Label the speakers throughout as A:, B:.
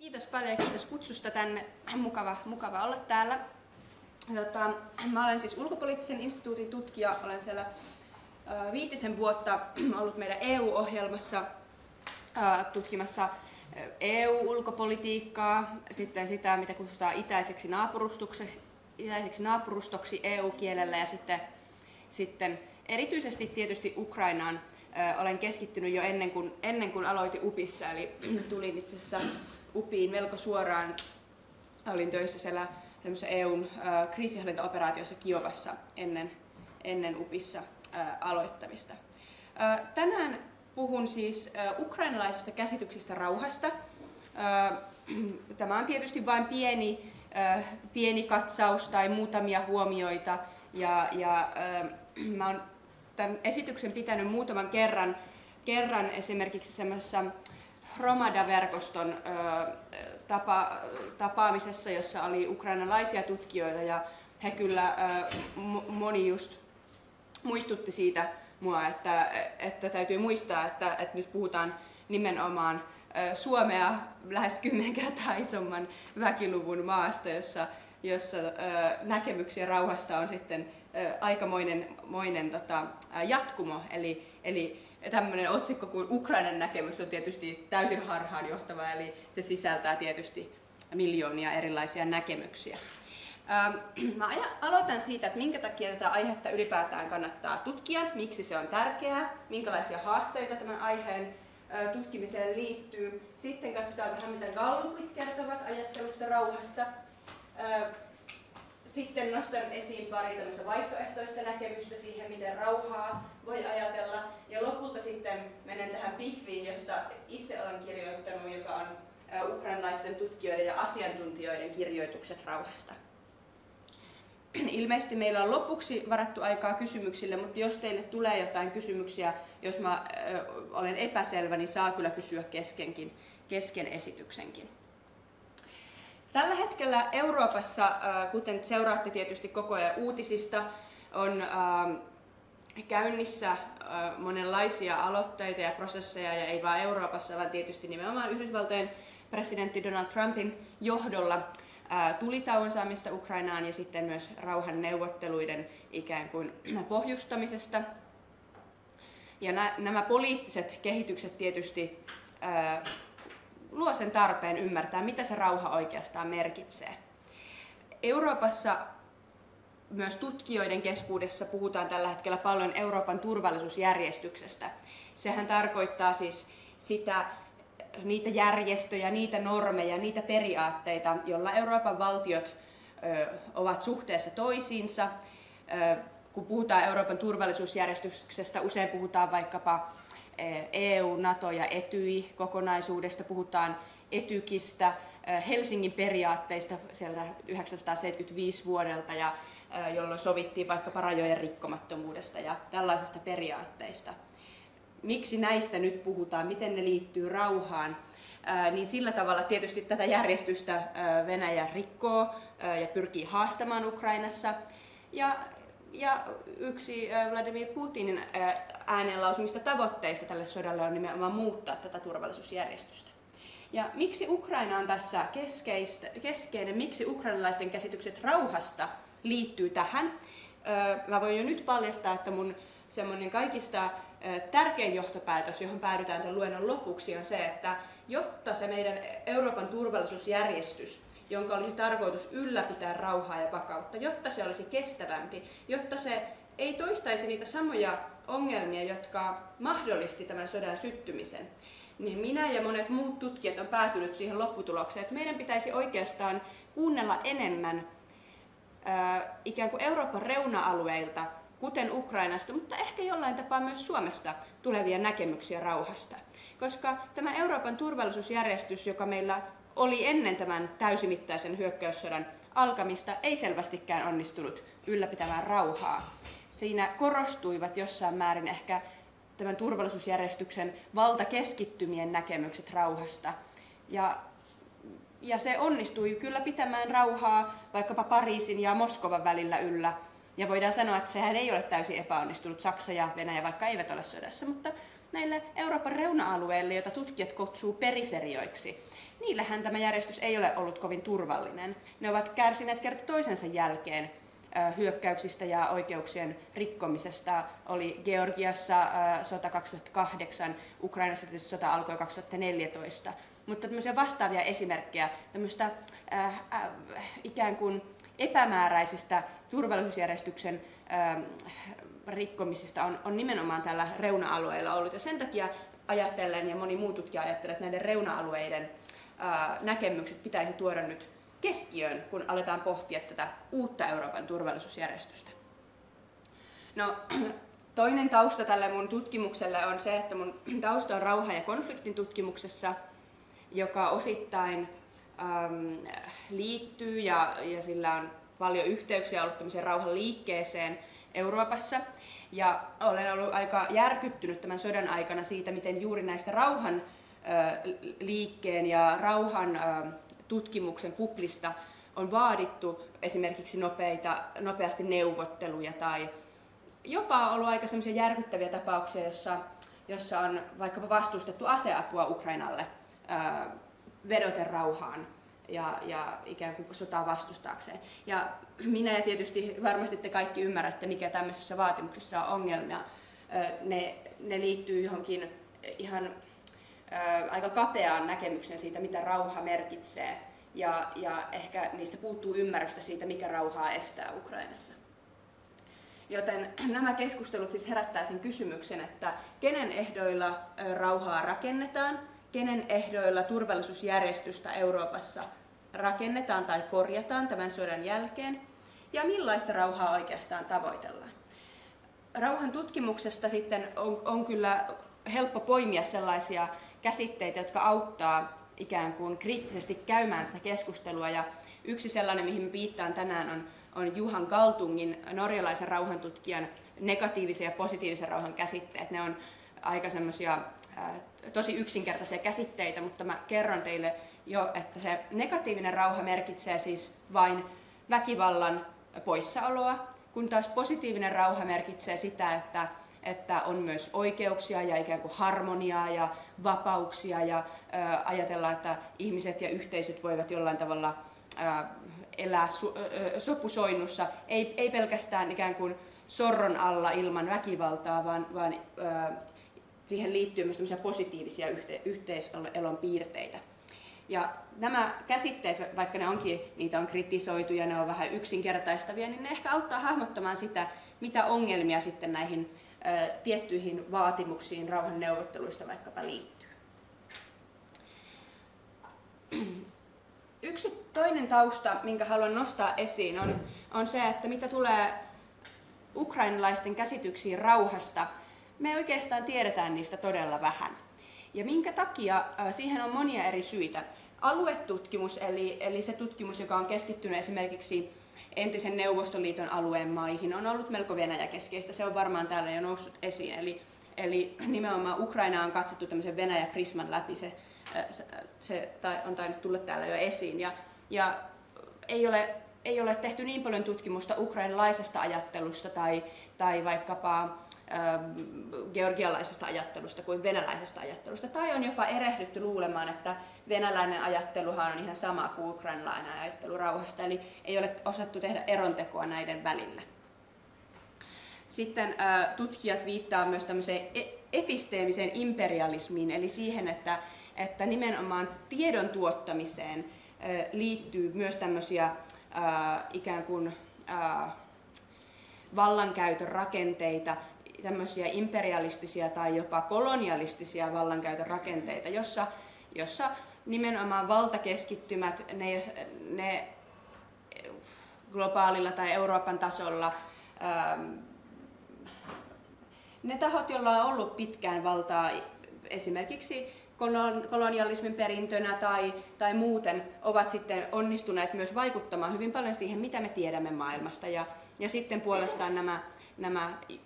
A: Kiitos paljon ja kiitos kutsusta tänne. Mukava olla täällä. Mä olen siis ulkopoliittisen instituutin tutkija. Olen siellä 5 vuotta ollut meidän EU-ohjelmassa tutkimassa EU-ulkopolitiikkaa, sitten sitä, mitä kutsutaan itäiseksi naapurustoksi EU-kielellä, ja sitten erityisesti tietysti Ukrainaan olen keskittynyt jo ennen kuin aloitin UPissa, eli tulin itse asiassa UPiin melko suoraan. Olin töissä siellä EUn kriisinhallintaoperaatiossa Kiovassa ennen UPissa aloittamista. Tänään puhun siis ukrainalaisista käsityksistä rauhasta. Tämä on tietysti vain pieni katsaus tai muutamia huomioita. Mä olen tämän esityksen pitänyt muutaman kerran esimerkiksi semmoisessa Hromada-verkoston tapaamisessa, jossa oli ukrainalaisia tutkijoita, ja he kyllä moni just muistutti siitä mua, että täytyy muistaa, että nyt puhutaan nimenomaan Suomea lähes 10 kertaa isomman väkiluvun maasta, jossa näkemyksiä rauhasta on sitten aikamoinen jatkumo. Eli tämmöinen otsikko kuin Ukrainan näkemys on tietysti täysin harhaanjohtava, eli se sisältää tietysti miljoonia erilaisia näkemyksiä. Mä aloitan siitä, että minkä takia tätä aihetta ylipäätään kannattaa tutkia, miksi se on tärkeää, minkälaisia haasteita tämän aiheen tutkimiseen liittyy. Sitten katsotaan vähän, mitä gallupit kertovat ajattelusta rauhasta. Sitten nostan esiin pari tämmöistä vaihtoehtoista näkemystä siihen, miten rauhaa voi ajatella. Ja lopulta sitten menen tähän pihviin, josta itse olen kirjoittanut, joka on ukrainalaisten tutkijoiden ja asiantuntijoiden kirjoitukset rauhasta. Ilmeisesti meillä on lopuksi varattu aikaa kysymyksille, mutta jos teille tulee jotain kysymyksiä, jos mä olen epäselvä, niin saa kyllä kysyä kesken esityksenkin. Tällä hetkellä Euroopassa, kuten seuraatte tietysti koko ajan uutisista, on käynnissä monenlaisia aloitteita ja prosesseja, ja ei vain Euroopassa, vaan tietysti nimenomaan Yhdysvaltojen presidentti Donald Trumpin johdolla tulitauon saamista Ukrainaan ja sitten myös rauhan neuvotteluiden ikään kuin pohjustamisesta. Ja nämä poliittiset kehitykset tietysti luo sen tarpeen ymmärtää, mitä se rauha oikeastaan merkitsee. Euroopassa myös tutkijoiden keskuudessa puhutaan tällä hetkellä paljon Euroopan turvallisuusjärjestyksestä. Sehän tarkoittaa siis niitä järjestöjä, niitä normeja, niitä periaatteita, joilla Euroopan valtiot ovat suhteessa toisiinsa. Kun puhutaan Euroopan turvallisuusjärjestyksestä, usein puhutaan vaikkapa EU, NATO ja Etyj-kokonaisuudesta, puhutaan Etykistä, Helsingin periaatteista sieltä 1975 vuodelta, jolloin sovittiin vaikkapa rajojen rikkomattomuudesta ja tällaisista periaatteista. Miksi näistä nyt puhutaan, miten ne liittyy rauhaan, niin sillä tavalla tietysti tätä järjestystä Venäjä rikkoo ja pyrkii haastamaan Ukrainassa. Ja yksi Vladimir Putinin ääneen lausumista tavoitteista tälle sodalle on nimenomaan muuttaa tätä turvallisuusjärjestystä. Ja miksi Ukraina on tässä keskeinen, miksi ukrainalaisten käsitykset rauhasta liittyy tähän? Mä voin jo nyt paljastaa, että mun semmoinen kaikista tärkein johtopäätös, johon päädytään tämän luennon lopuksi, on se, että jotta se meidän Euroopan turvallisuusjärjestys, jonka olisi tarkoitus ylläpitää rauhaa ja vakautta, jotta se olisi kestävämpi, jotta se ei toistaisi niitä samoja ongelmia, jotka mahdollisti tämän sodan syttymisen, niin minä ja monet muut tutkijat on päätynyt siihen lopputulokseen, että meidän pitäisi oikeastaan kuunnella enemmän ikään kuin Euroopan reuna-alueilta, kuten Ukrainasta, mutta ehkä jollain tapaa myös Suomesta tulevia näkemyksiä rauhasta. Koska tämä Euroopan turvallisuusjärjestys, joka meillä oli ennen tämän täysimittaisen hyökkäyssodan alkamista, ei selvästikään onnistunut ylläpitämään rauhaa. Siinä korostuivat jossain määrin ehkä tämän turvallisuusjärjestyksen valtakeskittymien näkemykset rauhasta. Ja se onnistui kyllä pitämään rauhaa vaikkapa Pariisin ja Moskovan välillä yllä. Ja voidaan sanoa, että sehän ei ole täysin epäonnistunut. Saksa ja Venäjä vaikka eivät ole sodassa, mutta näille Euroopan reuna-alueille, joita tutkijat kutsuu periferioiksi, niillähän tämä järjestys ei ole ollut kovin turvallinen. Ne ovat kärsineet kerta toisensa jälkeen hyökkäyksistä ja oikeuksien rikkomisesta. Oli Georgiassa sota 2008, Ukrainassa tietysti sota alkoi 2014. Mutta tämmöisiä vastaavia esimerkkejä tämmöistä ikään kuin epämääräisistä turvallisuusjärjestyksen rikkomisista on nimenomaan tällä reuna-alueilla ollut. Ja sen takia ajattelen, ja moni muu tutkija ajattelee, että näiden reuna-alueiden näkemykset pitäisi tuoda nyt keskiöön, kun aletaan pohtia tätä uutta Euroopan turvallisuusjärjestystä. No, toinen tausta tälle mun tutkimukselle on se, että mun tausta on rauhan ja konfliktin tutkimuksessa, joka osittain liittyy ja sillä on paljon yhteyksiä ollut tämmöiseen rauhan liikkeeseen Euroopassa. Ja olen ollut aika järkyttynyt tämän sodan aikana siitä, miten juuri näistä rauhan liikkeen ja rauhan tutkimuksen kuplista on vaadittu esimerkiksi nopeasti neuvotteluja tai jopa ollut aika semmoisia järkyttäviä tapauksia, jossa on vaikkapa vastustettu aseapua Ukrainalle vedoten rauhaan ja ikään kuin sotaa vastustaakseen. Ja minä ja tietysti varmasti te kaikki ymmärrätte, mikä tämmöisessä vaatimuksessa on ongelmia. Ne liittyy johonkin ihan aika kapeaan näkemykseen siitä, mitä rauha merkitsee. Ja ehkä niistä puuttuu ymmärrystä siitä, mikä rauhaa estää Ukrainassa. Joten nämä keskustelut siis herättää sen kysymyksen, että kenen ehdoilla rauhaa rakennetaan, kenen ehdoilla turvallisuusjärjestystä Euroopassa rakennetaan tai korjataan tämän sodan jälkeen, ja millaista rauhaa oikeastaan tavoitellaan. Rauhan tutkimuksesta sitten on kyllä helppo poimia sellaisia käsitteitä, jotka auttaa ikään kuin kriittisesti käymään tätä keskustelua, ja yksi sellainen, mihin viittaan tänään, on Johan Galtungin, norjalaisen rauhantutkijan, negatiivisen ja positiivisen rauhan käsitteet. Ne on aika semmoisia tosi yksinkertaisia käsitteitä, mutta mä kerron teille jo, että se negatiivinen rauha merkitsee siis vain väkivallan poissaoloa, kun taas positiivinen rauha merkitsee sitä, että on myös oikeuksia ja ikään kuin harmoniaa ja vapauksia ja ajatellaan, että ihmiset ja yhteisöt voivat jollain tavalla elää sopusoinnussa, ei pelkästään ikään kuin sorron alla ilman väkivaltaa, vaan siihen liittyy myös positiivisia yhteiselon piirteitä. Ja nämä käsitteet, vaikka niitä on kritisoitu ja ne on vähän yksinkertaistavia, niin ne ehkä auttaa hahmottamaan sitä, mitä ongelmia sitten näihin tiettyihin vaatimuksiin rauhanneuvotteluista vaikkapa liittyy. Yksi toinen tausta, minkä haluan nostaa esiin, on se, että mitä tulee ukrainalaisten käsityksiin rauhasta, me oikeastaan tiedetään niistä todella vähän. Ja minkä takia? Siihen on monia eri syitä. Aluetutkimus, eli se tutkimus, joka on keskittynyt esimerkiksi entisen Neuvostoliiton alueen maihin, on ollut melko Venäjä-keskeistä. Se on varmaan täällä jo noussut esiin. Eli nimenomaan Ukraina on katsottu tämmöisen Venäjä-prisman läpi. Se on tainnut tulla täällä jo esiin. Ja ei ole tehty niin paljon tutkimusta ukrainalaisesta ajattelusta tai vaikkapa georgialaisesta ajattelusta kuin venäläisestä ajattelusta. Tai on jopa erehdytty luulemaan, että venäläinen ajatteluhan on ihan sama kuin ukrainalainen ajattelu rauhasta. Eli ei ole osattu tehdä erontekoa näiden välillä. Sitten tutkijat viittaa myös tämmöiseen episteemiseen imperialismiin, eli siihen, että nimenomaan tiedon tuottamiseen liittyy myös tämmöisiä ikään kuin vallankäytön rakenteita, tämmöisiä imperialistisia tai jopa kolonialistisia vallankäytön rakenteita, jossa nimenomaan valtakeskittymät, ne globaalilla tai Euroopan tasolla, ne tahot, joilla on ollut pitkään valtaa esimerkiksi kolonialismin perintönä tai muuten, ovat sitten onnistuneet myös vaikuttamaan hyvin paljon siihen, mitä me tiedämme maailmasta. Ja sitten puolestaan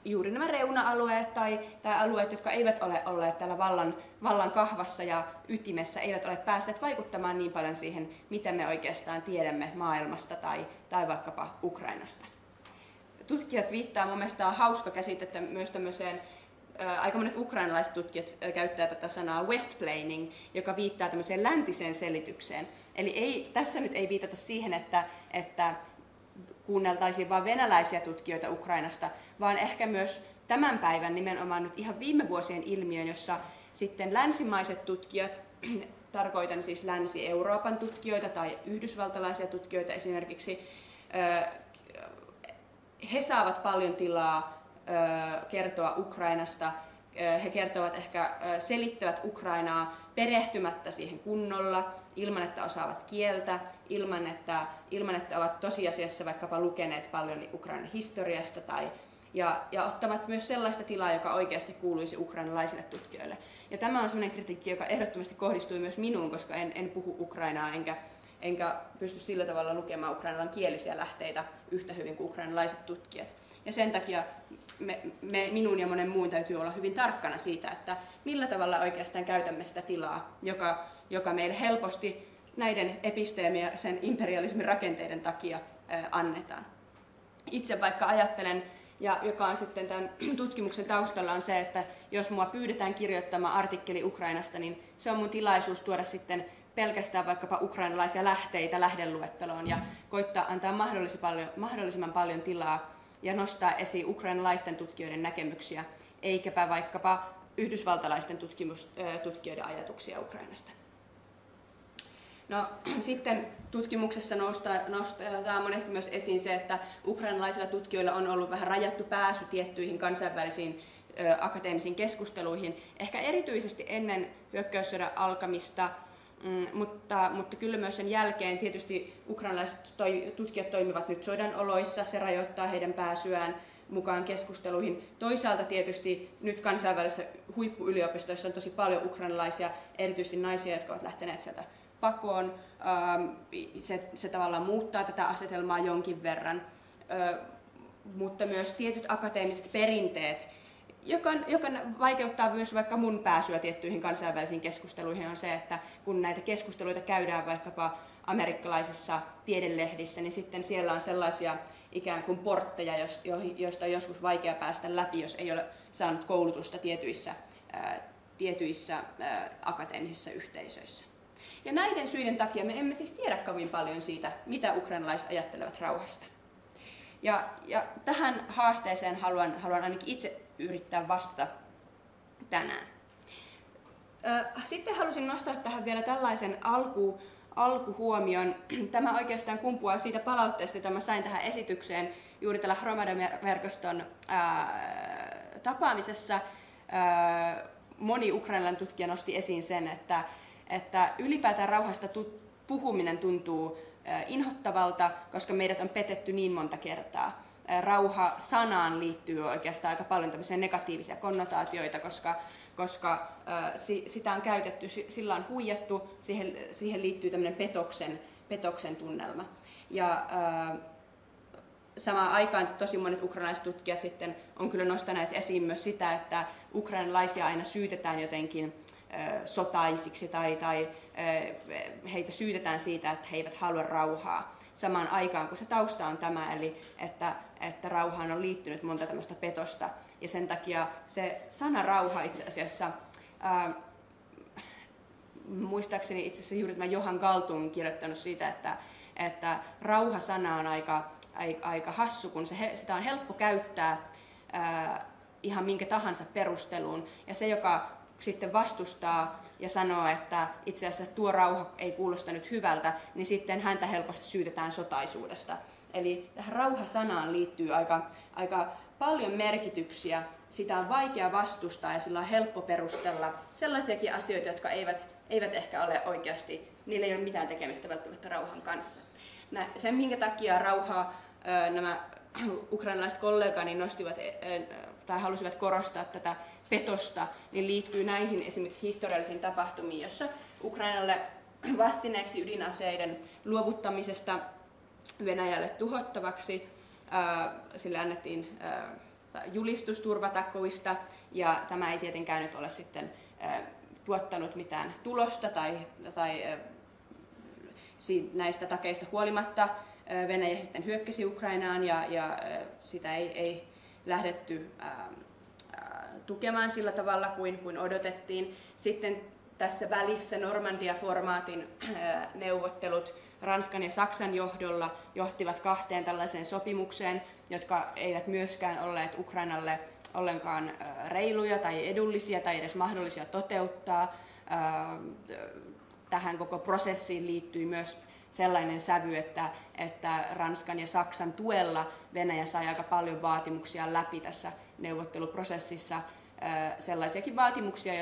A: juuri nämä reuna-alueet tai alueet, jotka eivät ole olleet täällä vallan kahvassa ja ytimessä, eivät ole päässeet vaikuttamaan niin paljon siihen, mitä me oikeastaan tiedämme maailmasta tai vaikkapa Ukrainasta. Tutkijat viittaa, mun mielestä on hauska käsitettä myös tämmöiseen aika monet ukrainalaiset tutkijat käyttää tätä sanaa westplaining, joka viittaa tämmöiseen läntiseen selitykseen. Eli tässä nyt ei viitata siihen, että kuunneltaisiin vain venäläisiä tutkijoita Ukrainasta, vaan ehkä myös tämän päivän nimenomaan nyt ihan viime vuosien ilmiön, jossa sitten länsimaiset tutkijat, tarkoitan siis Länsi-Euroopan tutkijoita tai yhdysvaltalaisia tutkijoita esimerkiksi, he saavat paljon tilaa kertoa Ukrainasta. He kertovat ehkä, selittävät Ukrainaa perehtymättä siihen kunnolla, ilman että osaavat kieltä, ilman että ovat tosiasiassa vaikkapa lukeneet paljon Ukrainan historiasta ja ottavat myös sellaista tilaa, joka oikeasti kuuluisi ukrainalaisille tutkijoille. Ja tämä on sellainen kritiikki, joka ehdottomasti kohdistui myös minuun, koska en puhu ukrainaa enkä pysty sillä tavalla lukemaan ukrainalan kielisiä lähteitä yhtä hyvin kuin ukrainalaiset tutkijat. Ja sen takia minun ja monen muun täytyy olla hyvin tarkkana siitä, että millä tavalla oikeastaan käytämme sitä tilaa, joka meille helposti näiden episteemien ja sen imperialismin rakenteiden takia annetaan. Itse vaikka ajattelen, ja joka on sitten tämän tutkimuksen taustalla on se, että jos mua pyydetään kirjoittamaan artikkeli Ukrainasta, niin se on mun tilaisuus tuoda sitten pelkästään vaikkapa ukrainalaisia lähteitä lähdeluetteloon ja koittaa antaa mahdollisimman paljon tilaa ja nostaa esiin ukrainalaisten tutkijoiden näkemyksiä, eikäpä vaikkapa yhdysvaltalaisten tutkijoiden ajatuksia Ukrainasta. No, sitten tutkimuksessa nostetaan monesti myös esiin se, että ukrainalaisilla tutkijoilla on ollut vähän rajattu pääsy tiettyihin kansainvälisiin akateemisiin keskusteluihin, ehkä erityisesti ennen hyökkäyssodan alkamista, mutta kyllä myös sen jälkeen tietysti ukrainalaiset tutkijat toimivat nyt sodan oloissa, se rajoittaa heidän pääsyään mukaan keskusteluihin. Toisaalta tietysti nyt kansainvälisissä huippuyliopistoissa on tosi paljon ukrainalaisia, erityisesti naisia, jotka ovat lähteneet sieltä pakoon. Se tavallaan muuttaa tätä asetelmaa jonkin verran, mutta myös tietyt akateemiset perinteet, joka vaikeuttaa myös vaikka mun pääsyä tiettyihin kansainvälisiin keskusteluihin, on se, että kun näitä keskusteluita käydään vaikkapa amerikkalaisissa tiedelehdissä, niin sitten siellä on sellaisia ikään kuin portteja, joista on joskus vaikea päästä läpi, jos ei ole saanut koulutusta tietyissä akateemisissa yhteisöissä. Ja näiden syiden takia me emme siis tiedä kovin paljon siitä, mitä ukrainalaiset ajattelevat rauhasta. Ja tähän haasteeseen haluan ainakin itse yrittää vastata tänään. Sitten halusin nostaa tähän vielä tällaisen alkuhuomion. Tämä oikeastaan kumpuaa siitä palautteesta, jota mä sain tähän esitykseen juuri tällä Hromada-verkoston tapaamisessa. Moni ukrainalainen tutkija nosti esiin sen, että ylipäätään rauhasta puhuminen tuntuu inhottavalta, koska meidät on petetty niin monta kertaa. Rauha-sanaan liittyy oikeastaan aika paljon tämmöisiä negatiivisia konnotaatioita, koska sitä on käytetty, sillä on huijattu, siihen liittyy tämmöinen petoksen tunnelma. Ja samaan aikaan tosi monet ukrainalaiset tutkijat sitten on kyllä nostaneet esiin myös sitä, että ukrainalaisia aina syytetään jotenkin sotaisiksi tai heitä syytetään siitä, että he eivät halua rauhaa. Samaan aikaan, kun se tausta on tämä, eli että rauhaan on liittynyt monta tämmöistä petosta. Ja sen takia se sana rauha itse asiassa, muistaakseni itse asiassa juuri tämä Johan Galtung on kirjoittanut siitä, että rauha-sana on aika hassu, kun sitä on helppo käyttää ihan minkä tahansa perusteluun. Ja se, joka sitten vastustaa ja sanoo, että itse asiassa tuo rauha ei kuulosta nyt hyvältä, niin sitten häntä helposti syytetään sotaisuudesta. Eli tähän rauha-sanaan liittyy aika paljon merkityksiä. Sitä on vaikea vastustaa ja sillä on helppo perustella sellaisiakin asioita, jotka eivät ehkä ole oikeasti, niillä ei ole mitään tekemistä välttämättä rauhan kanssa. Sen minkä takia rauhaa nämä ukrainalaiset kollegani nostivat tai halusivat korostaa tätä petosta, niin liittyy näihin esimerkiksi historiallisiin tapahtumiin, jossa Ukrainalle vastineeksi ydinaseiden luovuttamisesta Venäjälle tuhottavaksi sille annettiin julistus turvatakuista, ja tämä ei tietenkään nyt ole sitten tuottanut mitään tulosta tai näistä takeista huolimatta Venäjä sitten hyökkäsi Ukrainaan ja sitä ei lähdetty tukemaan sillä tavalla kuin odotettiin. Sitten tässä välissä Normandia-formaatin neuvottelut Ranskan ja Saksan johdolla johtivat 2 tällaiseen sopimukseen, jotka eivät myöskään olleet Ukrainalle ollenkaan reiluja tai edullisia tai edes mahdollisia toteuttaa. Tähän koko prosessiin liittyy myös sellainen sävy, että Ranskan ja Saksan tuella Venäjä sai aika paljon vaatimuksia läpi tässä neuvotteluprosessissa. Sellaisiakin vaatimuksia,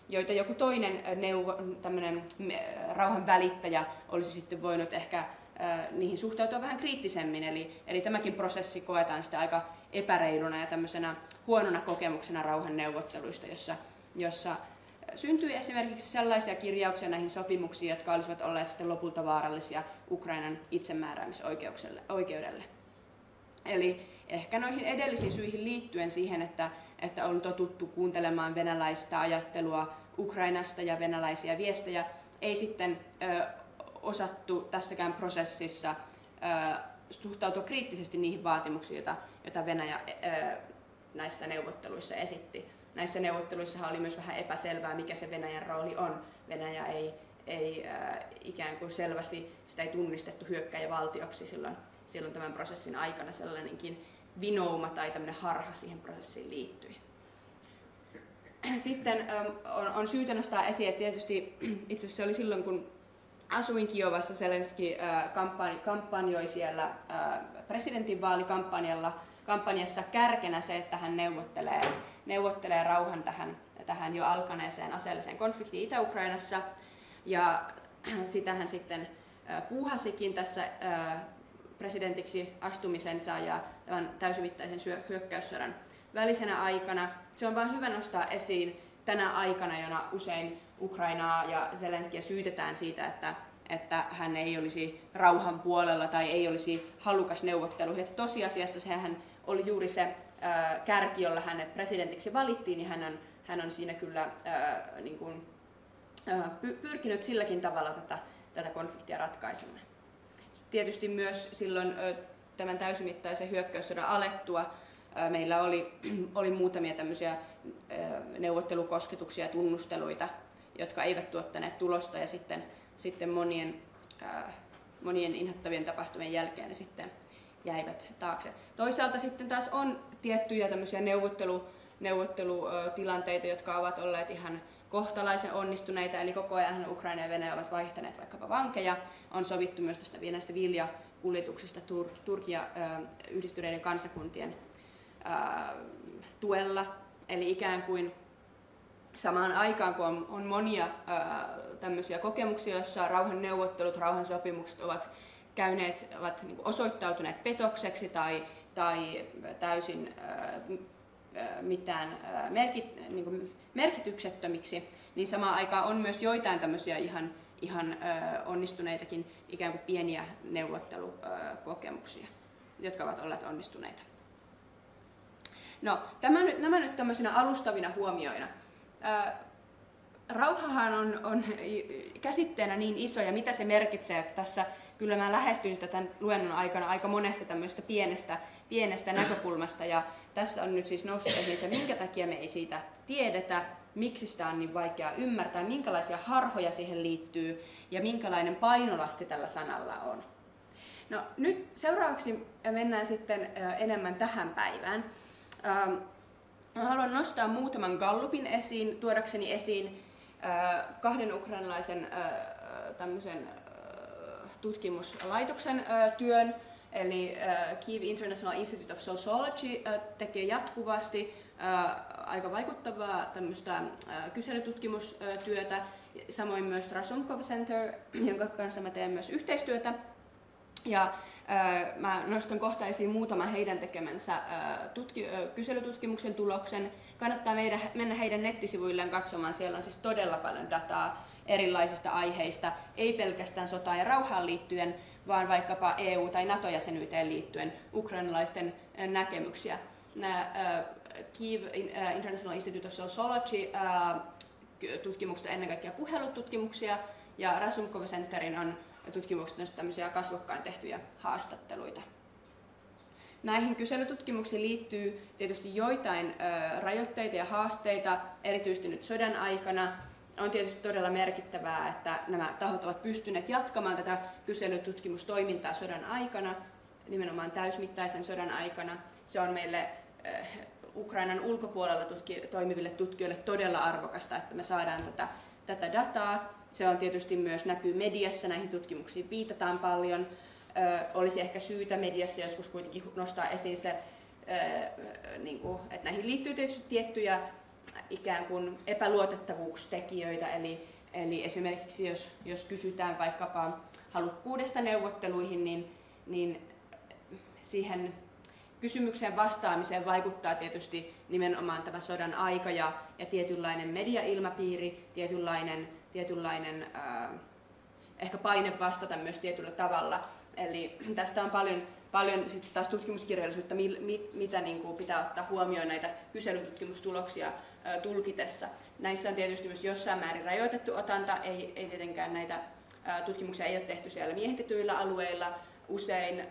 A: joita joku toinen rauhan välittäjä olisi sitten voinut ehkä niihin suhtautua vähän kriittisemmin. Eli tämäkin prosessi koetaan sitten aika epäreiluna ja tämmöisenä huonona kokemuksena rauhanneuvotteluista, jossa syntyi esimerkiksi sellaisia kirjauksia näihin sopimuksiin, jotka olisivat olleet sitten lopulta vaarallisia Ukrainan itsemääräämisoikeudelle. Eli ehkä noihin edellisiin syihin liittyen siihen, että on totuttu kuuntelemaan venäläistä ajattelua Ukrainasta ja venäläisiä viestejä, ei sitten osattu tässäkään prosessissa suhtautua kriittisesti niihin vaatimuksiin, joita Venäjä näissä neuvotteluissa esitti. Näissä neuvotteluissa oli myös vähän epäselvää, mikä se Venäjän rooli on. Venäjä ei ikään kuin selvästi, sitä ei tunnistettu hyökkäjävaltioksi silloin tämän prosessin aikana. Sellainenkin vinouma tai tämmöinen harha siihen prosessiin liittyi. Sitten on syytä nostaa esiin, että tietysti itse asiassa se oli silloin, kun asuin Kiovassa, Zelenski kampanjoi siellä presidentinvaalikampanjassa kärkenä se, että hän neuvottelee rauhan tähän jo alkaneeseen aseelliseen konfliktiin Itä-Ukrainassa. Ja sitä hän sitten puuhasikin tässä presidentiksi astumisensa ja tämän täysimittaisen hyökkäyssodan välisenä aikana. Se on vain hyvä nostaa esiin tänä aikana, jona usein Ukrainaa ja Zelenskiä syytetään siitä, että hän ei olisi rauhan puolella tai ei olisi halukas neuvotteluihin. Että tosiasiassa sehän oli juuri se kärki, jolla hänet presidentiksi valittiin, ja hän on siinä kyllä pyrkinyt silläkin tavalla tätä konfliktia ratkaisemaan. Sitten tietysti myös silloin tämän täysimittaisen hyökkäyssodan alettua meillä oli muutamia tämmöisiä neuvottelukosketuksia ja tunnusteluita, jotka eivät tuottaneet tulosta, ja sitten monien inhottavien tapahtumien jälkeen ne sitten jäivät taakse. Toisaalta sitten taas on tiettyjä tämmöisiä neuvottelutilanteita, jotka ovat olleet ihan kohtalaisen onnistuneita, eli koko ajan Ukraina ja Venäjä ovat vaihtaneet vaikkapa vankeja. On sovittu myös näistä viljakuljetuksista Turkin ja yhdistyneiden kansakuntien tuella, eli ikään kuin samaan aikaan, kun on monia tämmöisiä kokemuksia, joissa rauhanneuvottelut, rauhansopimukset ovat niin osoittautuneet petokseksi tai täysin mitään merkityksettömiksi, niin samaan aikaan on myös joitain tämmöisiä ihan onnistuneitakin ikään kuin pieniä neuvottelukokemuksia, jotka ovat olleet onnistuneita. No, nämä nyt tämmöisinä alustavina huomioina. Rauhahan on käsitteenä niin iso, ja mitä se merkitsee, että tässä kyllä mä lähestyin sitä tämän luennon aikana aika monesta tämmöisestä pienestä näkökulmasta, ja tässä on nyt siis noussut esiin se, minkä takia me ei siitä tiedetä, miksi sitä on niin vaikea ymmärtää, minkälaisia harhoja siihen liittyy ja minkälainen painolasti tällä sanalla on. No, nyt seuraavaksi mennään sitten enemmän tähän päivään. Haluan nostaa muutaman gallupin esiin, tuodakseni esiin 2 ukrainalaisen tämmöisen tutkimuslaitoksen työn, eli Kyiv International Institute of Sociology tekee jatkuvasti aika vaikuttavaa tämmöistä kyselytutkimustyötä, samoin myös Razumkov Center, jonka kanssa mä teen myös yhteistyötä. Ja mä nostan kohta esiin muutaman heidän tekemänsä kyselytutkimuksen tuloksen. Kannattaa mennä heidän nettisivuilleen katsomaan, siellä on siis todella paljon dataa erilaisista aiheista, ei pelkästään sotaan ja rauhaan liittyen, vaan vaikkapa EU- tai NATO-jäsenyyteen liittyen ukrainalaisten näkemyksiä. Nämä Kyiv International Institute of Sociology tutkimukset on ennen kaikkea puhelututkimuksia, ja Razumkov Centerin on tutkimukset tämmöisiä kasvokkain tehtyjä haastatteluita. Näihin kyselytutkimuksiin liittyy tietysti joitain rajoitteita ja haasteita, erityisesti nyt sodan aikana. On tietysti todella merkittävää, että nämä tahot ovat pystyneet jatkamaan tätä kyselytutkimustoimintaa sodan aikana, nimenomaan täysmittaisen sodan aikana. Se on meille Ukrainan ulkopuolella toimiville tutkijoille todella arvokasta, että me saadaan tätä dataa. Se on tietysti myös näkyy mediassa, näihin tutkimuksiin viitataan paljon. Olisi ehkä syytä mediassa joskus kuitenkin nostaa esiin se, että näihin liittyy tietysti tiettyjä ikään kuin epäluotettavuustekijöitä, eli esimerkiksi jos kysytään vaikkapa halukkuudesta neuvotteluihin, niin siihen kysymykseen vastaamiseen vaikuttaa tietysti nimenomaan tämä sodan aika ja tietynlainen mediailmapiiri, tietynlainen ehkä paine vastata myös tietyllä tavalla. Eli tästä on paljon sitten taas tutkimuskirjallisuutta, mitä niin kuin pitää ottaa huomioon näitä kyselytutkimustuloksia tulkitessa. Näissä on tietysti myös jossain määrin rajoitettu otanta, ei tietenkään näitä tutkimuksia ei ole tehty siellä miehitetyillä alueilla usein,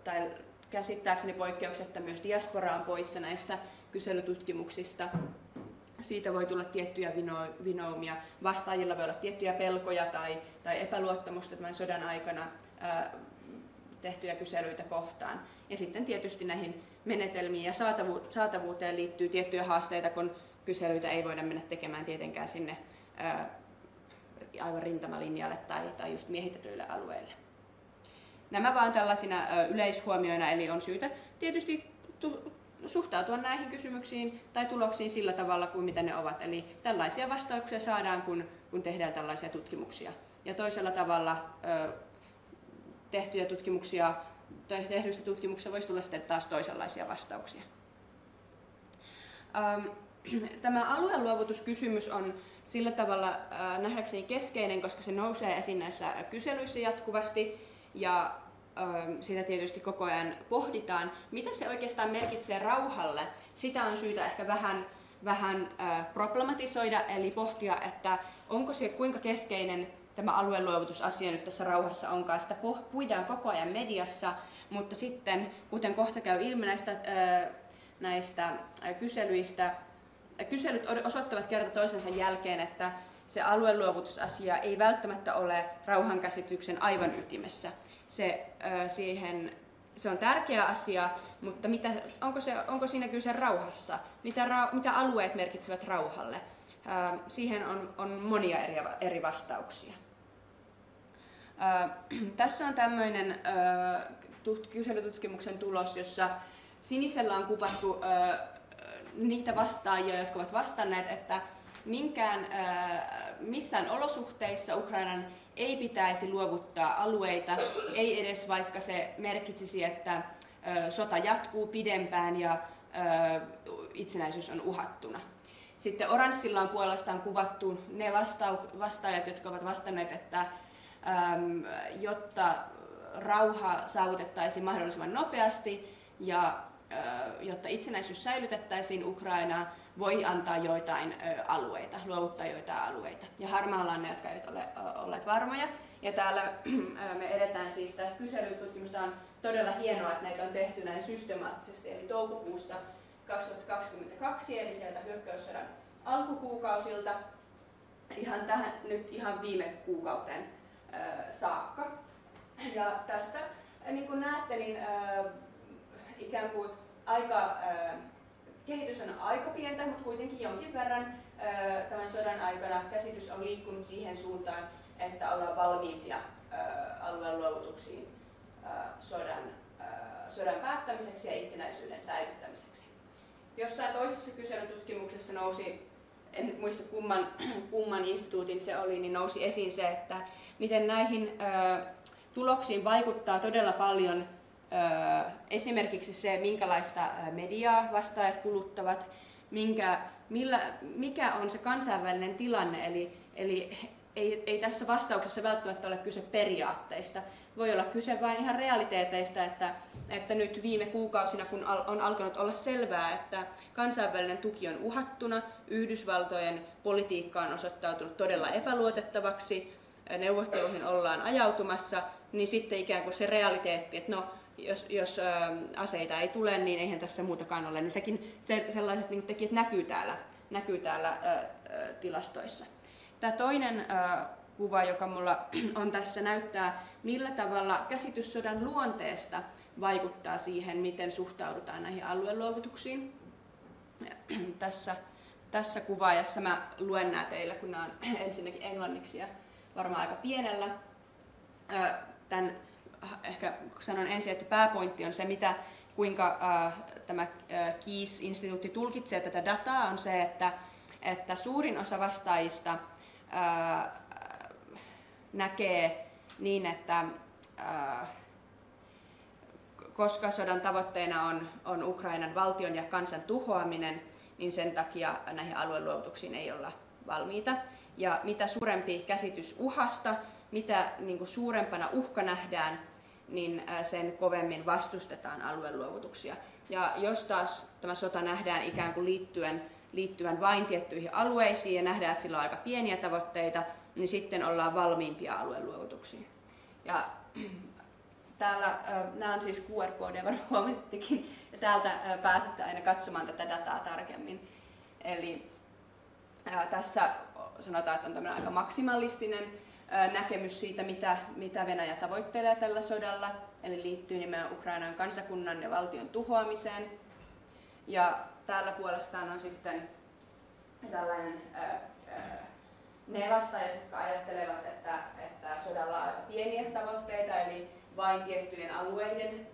A: tai käsittääkseni poikkeuksetta myös diaspora on poissa näistä kyselytutkimuksista. Siitä voi tulla tiettyjä vinoumia. Vastaajilla voi olla tiettyjä pelkoja tai epäluottamusta tämän sodan aikana tehtyjä kyselyitä kohtaan. Ja sitten tietysti näihin menetelmiin ja saatavuuteen liittyy tiettyjä haasteita, kun kyselyitä ei voida mennä tekemään tietenkään sinne aivan rintamalinjalle tai just miehitetyille alueille. Nämä vaan tällaisina yleishuomioina, eli on syytä tietysti suhtautua näihin kysymyksiin tai tuloksiin sillä tavalla kuin mitä ne ovat. Eli tällaisia vastauksia saadaan, kun tehdään tällaisia tutkimuksia. Ja toisella tavalla tehdyistä tutkimuksista voisi tulla sitten taas toisenlaisia vastauksia. Tämä alueluovutuskysymys on sillä tavalla nähdäkseni keskeinen, koska se nousee esiin näissä kyselyissä jatkuvasti ja sitä tietysti koko ajan pohditaan. Mitä se oikeastaan merkitsee rauhalle? Sitä on syytä ehkä vähän problematisoida, eli pohtia, että onko se kuinka keskeinen tämä alueluovutusasia nyt tässä rauhassa onkaan. Sitä puidaan koko ajan mediassa, mutta sitten, kuten kohta käy ilmi näistä kyselyistä, kyselyt osoittavat kerta toisensa jälkeen, että se alueluovutusasia ei välttämättä ole rauhankäsityksen aivan ytimessä. Se on tärkeä asia, mutta onko siinä kyse rauhassa? Mitä alueet merkitsevät rauhalle? Siihen on monia eri vastauksia. Tässä on tämmöinen kyselytutkimuksen tulos, jossa sinisellä on kuvattu niitä vastaajia, jotka ovat vastanneet, että missään olosuhteissa Ukrainan ei pitäisi luovuttaa alueita, ei edes vaikka se merkitsisi, että sota jatkuu pidempään ja itsenäisyys on uhattuna. Sitten oranssilla on puolestaan kuvattu ne vastaajat, jotka ovat vastanneet, että jotta rauha saavutettaisiin mahdollisimman nopeasti ja jotta itsenäisyys säilytettäisiin Ukrainaa, voi antaa joitain alueita, luovuttaa joitain alueita. Ja harmaalla on ne, jotka eivät ole olleet varmoja. Ja täällä me edetään siis, tämä kyselytutkimusta on todella hienoa, että näitä on tehty näin systemaattisesti, eli toukokuusta 2022, eli sieltä hyökkäyssodan alkukuukausilta ihan viime kuukauteen saakka. Ja tästä, niin kuin näette, niin ikään kuin kehitys on aika pientä, mutta kuitenkin jonkin verran tämän sodan aikana käsitys on liikkunut siihen suuntaan, että ollaan valmiimpia alueen luovutuksiin sodan päättämiseksi ja itsenäisyyden säilyttämiseksi. Jossain toisessa kyselytutkimuksessa nousi, en nyt muista kumman instituutin se oli, niin nousi esiin se, että miten näihin tuloksiin vaikuttaa todella paljon esimerkiksi se, minkälaista mediaa vastaajat kuluttavat, mikä on se kansainvälinen tilanne, eli ei tässä vastauksessa välttämättä ole kyse periaatteista. Voi olla kyse vain ihan realiteeteista, että nyt viime kuukausina, kun on alkanut olla selvää, että kansainvälinen tuki on uhattuna, Yhdysvaltojen politiikka on osoittautunut todella epäluotettavaksi, neuvotteluihin ollaan ajautumassa, niin sitten ikään kuin se realiteetti, että no, jos aseita ei tule, niin eihän tässä muutakaan ole, niin sellaiset niin tekijät näkyy täällä tilastoissa. Tämä toinen kuva, joka mulla on tässä, näyttää, millä tavalla käsitys sodan luonteesta vaikuttaa siihen, miten suhtaudutaan näihin alueluovutuksiin. Tässä kuvaajassa mä luen nämä teille, kun nämä on ensinnäkin englanniksi ja varmaan aika pienellä. Ehkä sanon ensin, että pääpointti on se, kuinka tämä Keyes-instituutti tulkitsee tätä dataa, on se, että suurin osa vastaajista näkee niin, että koska sodan tavoitteena on Ukrainan valtion ja kansan tuhoaminen, niin sen takia näihin alueluovutuksiin ei olla valmiita. Ja mitä suurempi käsitys uhasta, mitä niin kuin suurempana uhka nähdään, niin sen kovemmin vastustetaan alueluovutuksia. Ja jos taas tämä sota nähdään ikään kuin liittyen vain tiettyihin alueisiin ja nähdään, että sillä on aika pieniä tavoitteita, niin sitten ollaan valmiimpia alueluovutuksiin. Ja täällä, nämä on siis QR-koodeja, varmaan huomasittekin, ja täältä pääsette aina katsomaan tätä dataa tarkemmin. Eli tässä sanotaan, että on tämmöinen aika maksimalistinen näkemys siitä, mitä Venäjä tavoittelee tällä sodalla, eli liittyy nimenomaan Ukrainan kansakunnan ja valtion tuhoamiseen. Ja täällä puolestaan on sitten tällainen nevassa, jotka ajattelevat, että sodalla on aika pieniä tavoitteita, eli vain tiettyjen alueiden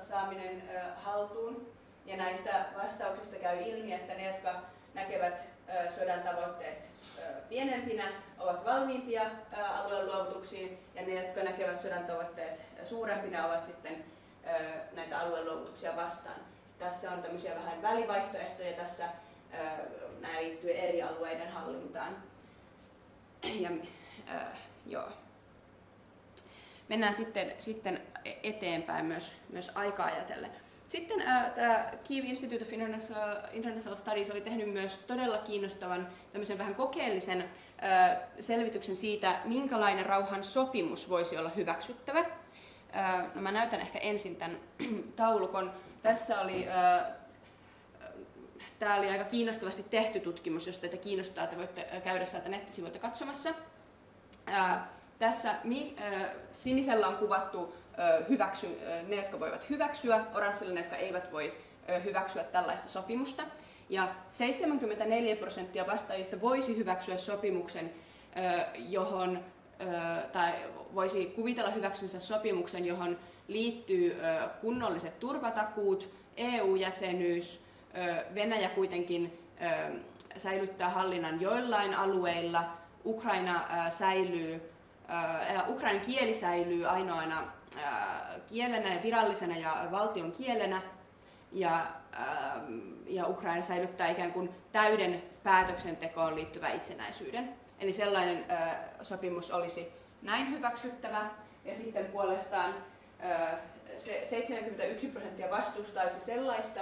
A: saaminen haltuun. Ja näistä vastauksista käy ilmi, että ne, jotka näkevät sodan tavoitteet pienempinä, ovat valmiimpia alueluovutuksiin, ja ne, jotka näkevät sodan tavoitteet suurempina, ovat sitten näitä alueluovutuksia vastaan. Tässä on tämmöisiä vähän välivaihtoehtoja tässä, nämä liittyy eri alueiden hallintaan. Ja, joo. Mennään sitten eteenpäin myös aikaa ajatellen. Sitten tämä Kyiv Institute of International Studies oli tehnyt myös todella kiinnostavan tämmöisen vähän kokeellisen selvityksen siitä, minkälainen rauhan sopimus voisi olla hyväksyttävä. No, mä näytän ehkä ensin tämän taulukon. Tämä oli aika kiinnostavasti tehty tutkimus, jos teitä kiinnostaa, te voitte käydä sieltä nettisivuilta katsomassa. Tässä sinisellä on kuvattu ne, jotka voivat hyväksyä, oranssilla ne, jotka eivät voi hyväksyä tällaista sopimusta. Ja 74% vastaajista voisi hyväksyä sopimuksen, tai voisi kuvitella hyväksynsä sopimuksen, johon liittyy kunnolliset turvatakuut, EU-jäsenyys, Venäjä kuitenkin säilyttää hallinnan joillain alueilla, Ukrainan kieli säilyy ainoana kielenä ja virallisena ja valtion kielenä, ja Ukraina säilyttää ikään kuin täyden päätöksentekoon liittyvän itsenäisyyden. Eli sellainen sopimus olisi näin hyväksyttävä, ja sitten puolestaan 71% vastustaisi sellaista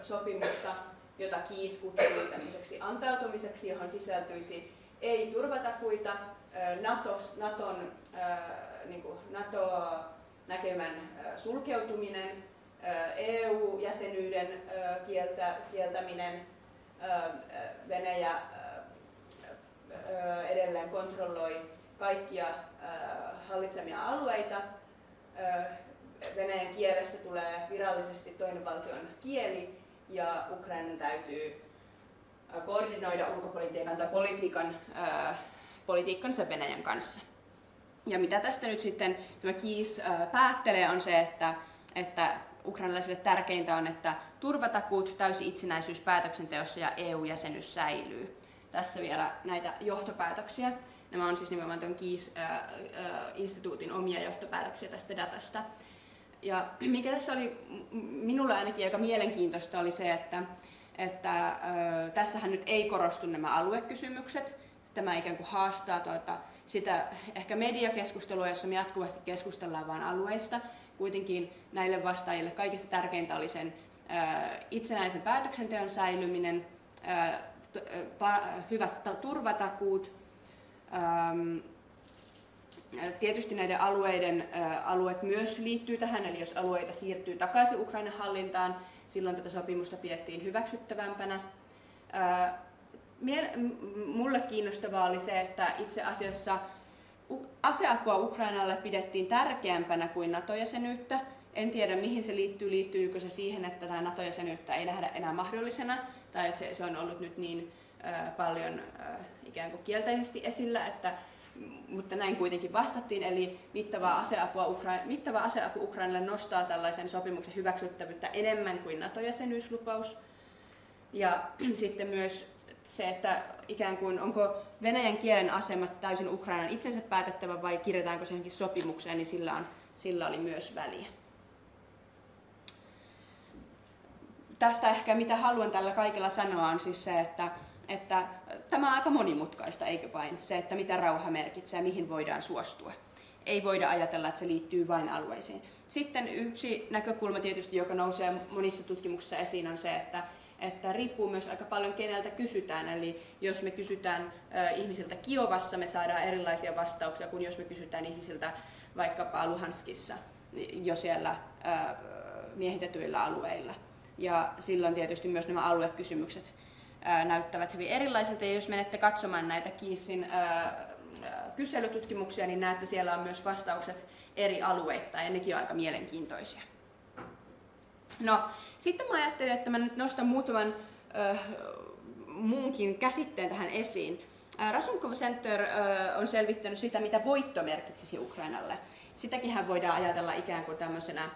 A: sopimusta, jota Keyes kutsui tämmöiseksi antautumiseksi, johon sisältyisi ei-turvatakuita, NATOa näkemän sulkeutuminen, EU-jäsenyyden kieltäminen, Venäjä edelleen kontrolloi kaikkia hallitsemia alueita, Venäjän kielestä tulee virallisesti toinen valtion kieli, ja Ukrainan täytyy koordinoida ulkopolitiikan tai politiikkansa Venäjän kanssa. Ja mitä tästä nyt sitten tämä Keyes päättelee on se, että ukrainalaisille tärkeintä on, että turvatakuut, täysi itsenäisyys päätöksenteossa ja EU-jäsenyys säilyy. Tässä vielä näitä johtopäätöksiä. Nämä on siis nimenomaan tuon Keyes-instituutin omia johtopäätöksiä tästä datasta. Ja mikä tässä oli minulle ainakin aika mielenkiintoista oli se, että tässähän nyt ei korostu nämä aluekysymykset. Tämä ikään kuin haastaa sitä ehkä mediakeskustelua, jossa me jatkuvasti keskustellaan vain alueista. Kuitenkin näille vastaajille kaikista tärkeintä oli sen itsenäisen päätöksenteon säilyminen, hyvät turvatakuut, Tietysti näiden alueet myös liittyy tähän, eli jos alueita siirtyy takaisin Ukrainan hallintaan, silloin tätä sopimusta pidettiin hyväksyttävämpänä. Mulle kiinnostavaa oli se, että itse asiassa aseapua Ukrainalle pidettiin tärkeämpänä kuin NATO-jäsenyyttä. En tiedä, mihin se liittyy. Liittyykö se siihen, että tämä NATO-jäsenyyttä ei nähdä enää mahdollisena, tai että se on ollut nyt niin paljon ikään kuin kielteisesti esillä, mutta näin kuitenkin vastattiin, eli mittava aseapu Ukrainalle nostaa tällaisen sopimuksen hyväksyttävyyttä enemmän kuin NATO-jäsenyyslupaus. Ja sitten myös se, että ikään kuin onko venäjän kielen asema täysin Ukrainan itsensä päätettävä vai kirjataanko se johonkin sopimukseen, niin sillä oli myös väliä. Tästä ehkä mitä haluan tällä kaikella sanoa on siis se, että tämä on aika monimutkaista, eikö vain? Se, että mitä rauha merkitsee ja mihin voidaan suostua. Ei voida ajatella, että se liittyy vain alueisiin. Sitten yksi näkökulma tietysti, joka nousee monissa tutkimuksissa esiin, on se, että riippuu myös aika paljon keneltä kysytään. Eli jos me kysytään ihmisiltä Kiovassa, me saadaan erilaisia vastauksia kuin jos me kysytään ihmisiltä vaikkapa Luhanskissa, jo siellä miehitetyillä alueilla. Ja silloin tietysti myös nämä aluekysymykset näyttävät hyvin erilaisilta. Ja jos menette katsomaan näitä Kiisin kyselytutkimuksia, niin näette, että siellä on myös vastaukset eri alueittain, ja nekin on aika mielenkiintoisia. No, sitten mä ajattelin, että mä nyt nostan muutaman muunkin käsitteen tähän esiin. Razumkov Center on selvittänyt sitä, mitä voitto merkitsisi Ukrainalle. Sitäkinhän voidaan ajatella ikään kuin tämmöisenä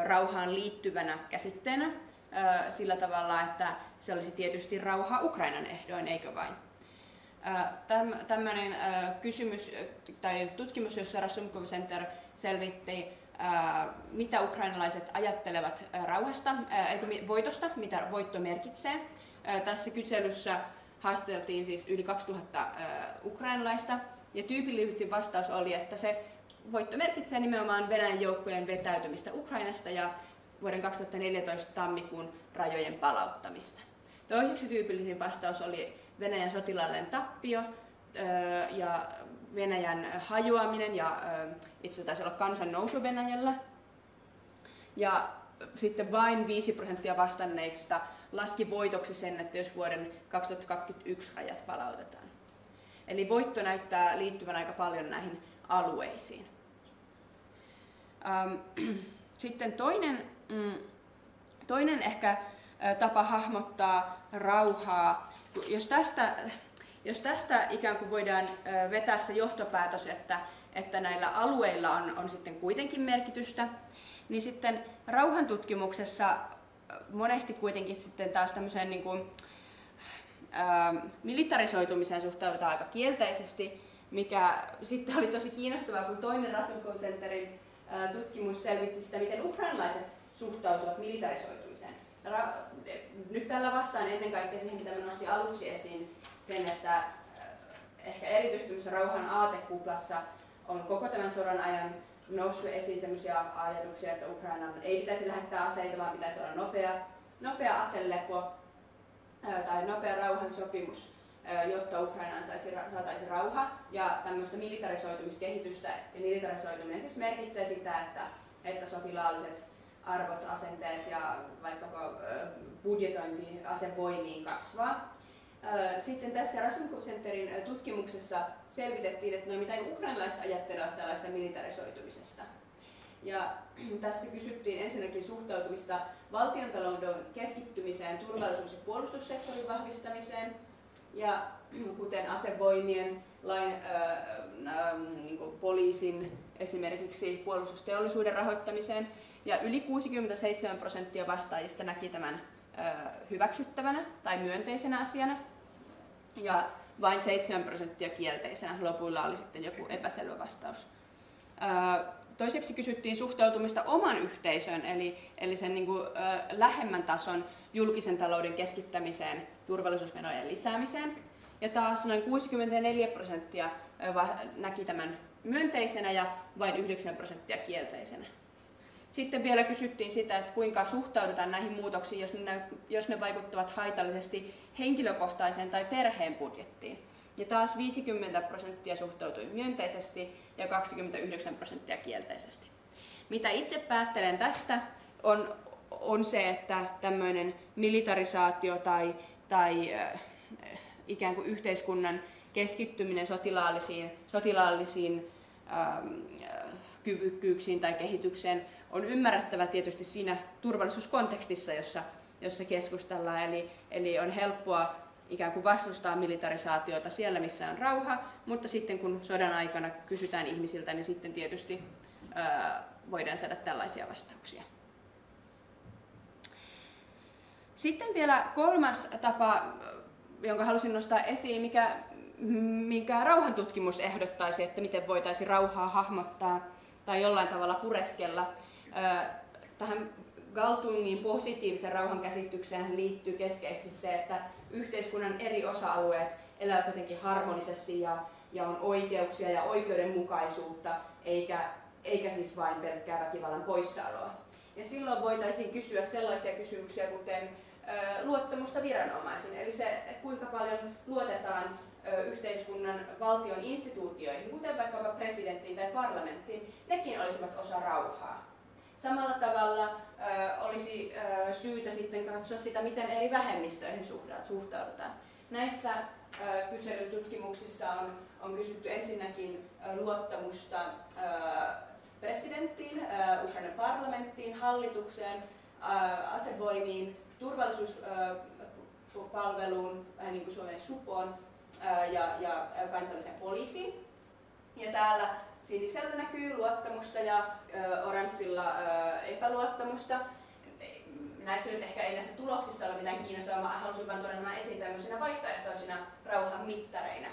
A: rauhaan liittyvänä käsitteenä sillä tavalla, että se olisi tietysti rauha Ukrainan ehdoin, eikö vain? Tämmöinen kysymys tai tutkimus, jossa Razumkov Center selvitti, mitä ukrainalaiset ajattelevat rauhasta, voitosta, mitä voitto merkitsee. Tässä kyselyssä haastateltiin siis yli 2000 ukrainalaista, ja tyypillisin vastaus oli, että se voitto merkitsee nimenomaan Venäjän joukkojen vetäytymistä Ukrainasta ja vuoden 2014 tammikuun rajojen palauttamista. Toiseksi tyypillisin vastaus oli Venäjän sotilaallinen tappio ja Venäjän hajoaminen ja itse asiassa taisi olla kansannousu Venäjällä. Ja sitten vain 5% vastanneista laski voitoksi sen, että jos vuoden 2021 rajat palautetaan. Eli voitto näyttää liittyvän aika paljon näihin alueisiin. Sitten toinen ehkä tapa hahmottaa rauhaa, jos tästä ikään kuin voidaan vetää se johtopäätös, että näillä alueilla on sitten kuitenkin merkitystä, niin sitten rauhantutkimuksessa monesti kuitenkin sitten taas tämmöiseen niin kuin, militarisoitumiseen suhtaudutaan aika kielteisesti, mikä sitten oli tosi kiinnostavaa, kun toinen Razumkov Centerin tutkimus selvitti sitä, miten ukrainalaiset suhtautuvat militarisoitumiseen. Nyt tällä vastaan ennen kaikkea siihen, mitä mä nostin aluksi esiin, sen, että ehkä erityisesti rauhan aatekuplassa on koko tämän sodan ajan noussut esiin sellaisia ajatuksia, että Ukrainan ei pitäisi lähettää aseita, vaan pitäisi olla nopea aselepo tai nopea rauhansopimus, jotta Ukrainaan saataisiin rauha. Ja tämmöistä militarisoitumiskehitystä, ja militarisoituminen siis merkitsee sitä, että sotilaalliset arvot, asenteet ja vaikkapa budjetointi asevoimiin kasvaa. Sitten tässä Razumkov Centerin tutkimuksessa selvitettiin, että miten ukrainalaiset ajattelevat tällaista militarisoitumisesta. Ja tässä kysyttiin ensinnäkin suhtautumista valtiontalouden keskittymiseen, turvallisuus- ja puolustussektorin vahvistamiseen, ja kuten asevoimien, niin kuin poliisin, esimerkiksi puolustusteollisuuden rahoittamiseen. Ja yli 67% vastaajista näki tämän hyväksyttävänä tai myönteisenä asiana, ja vain 7% kielteisenä. Lopuilla oli sitten joku epäselvä vastaus. Toiseksi kysyttiin suhtautumista oman yhteisön, eli sen niin kuin, lähemmän tason julkisen talouden keskittämiseen, turvallisuusmenojen lisäämiseen. Ja taas noin 64% näki tämän myönteisenä ja vain 9% kielteisenä. Sitten vielä kysyttiin sitä, että kuinka suhtaudutaan näihin muutoksiin, jos ne vaikuttavat haitallisesti henkilökohtaiseen tai perheen budjettiin. ja taas 50% suhtautui myönteisesti ja 29% kielteisesti. Mitä itse päättelen tästä on se, että tämmöinen militarisaatio tai ikään kuin yhteiskunnan keskittyminen sotilaallisiin kyvykkyyksiin tai kehitykseen on ymmärrettävä tietysti siinä turvallisuuskontekstissa, jossa keskustellaan. Eli on helppoa ikään kuin vastustaa militarisaatiota siellä, missä on rauha, mutta sitten kun sodan aikana kysytään ihmisiltä, niin sitten tietysti voidaan saada tällaisia vastauksia. Sitten vielä kolmas tapa, jonka halusin nostaa esiin, mikä rauhantutkimus ehdottaisi, että miten voitaisiin rauhaa hahmottaa tai jollain tavalla pureskella. Tähän Galtungin positiivisen rauhan käsitykseen liittyy keskeisesti se, että yhteiskunnan eri osa-alueet elävät jotenkin harmonisesti ja on oikeuksia ja oikeudenmukaisuutta, eikä siis vain pelkkää väkivallan poissaoloa. Ja silloin voitaisiin kysyä sellaisia kysymyksiä kuten luottamusta viranomaisiin, eli se, kuinka paljon luotetaan yhteiskunnan valtion instituutioihin, kuten vaikkapa presidenttiin tai parlamenttiin, nekin olisivat osa rauhaa. Samalla tavalla olisi syytä sitten katsoa sitä, miten eri vähemmistöihin suhtaudutaan. Näissä kyselytutkimuksissa on kysytty ensinnäkin luottamusta presidenttiin, Ukrainan parlamenttiin, hallitukseen, asevoimiin, turvallisuuspalveluun, vähän niin kuin Suomen supoon ja kansalliseen poliisiin. Ja täällä sinisellä näkyy luottamusta ja oranssilla epäluottamusta. Näissä nyt ehkä ei näissä tuloksissa ole mitään kiinnostavaa, mä halusin vain tuoda nämä esiin tämmöisenä vaihtoehtoisina rauhan mittareina.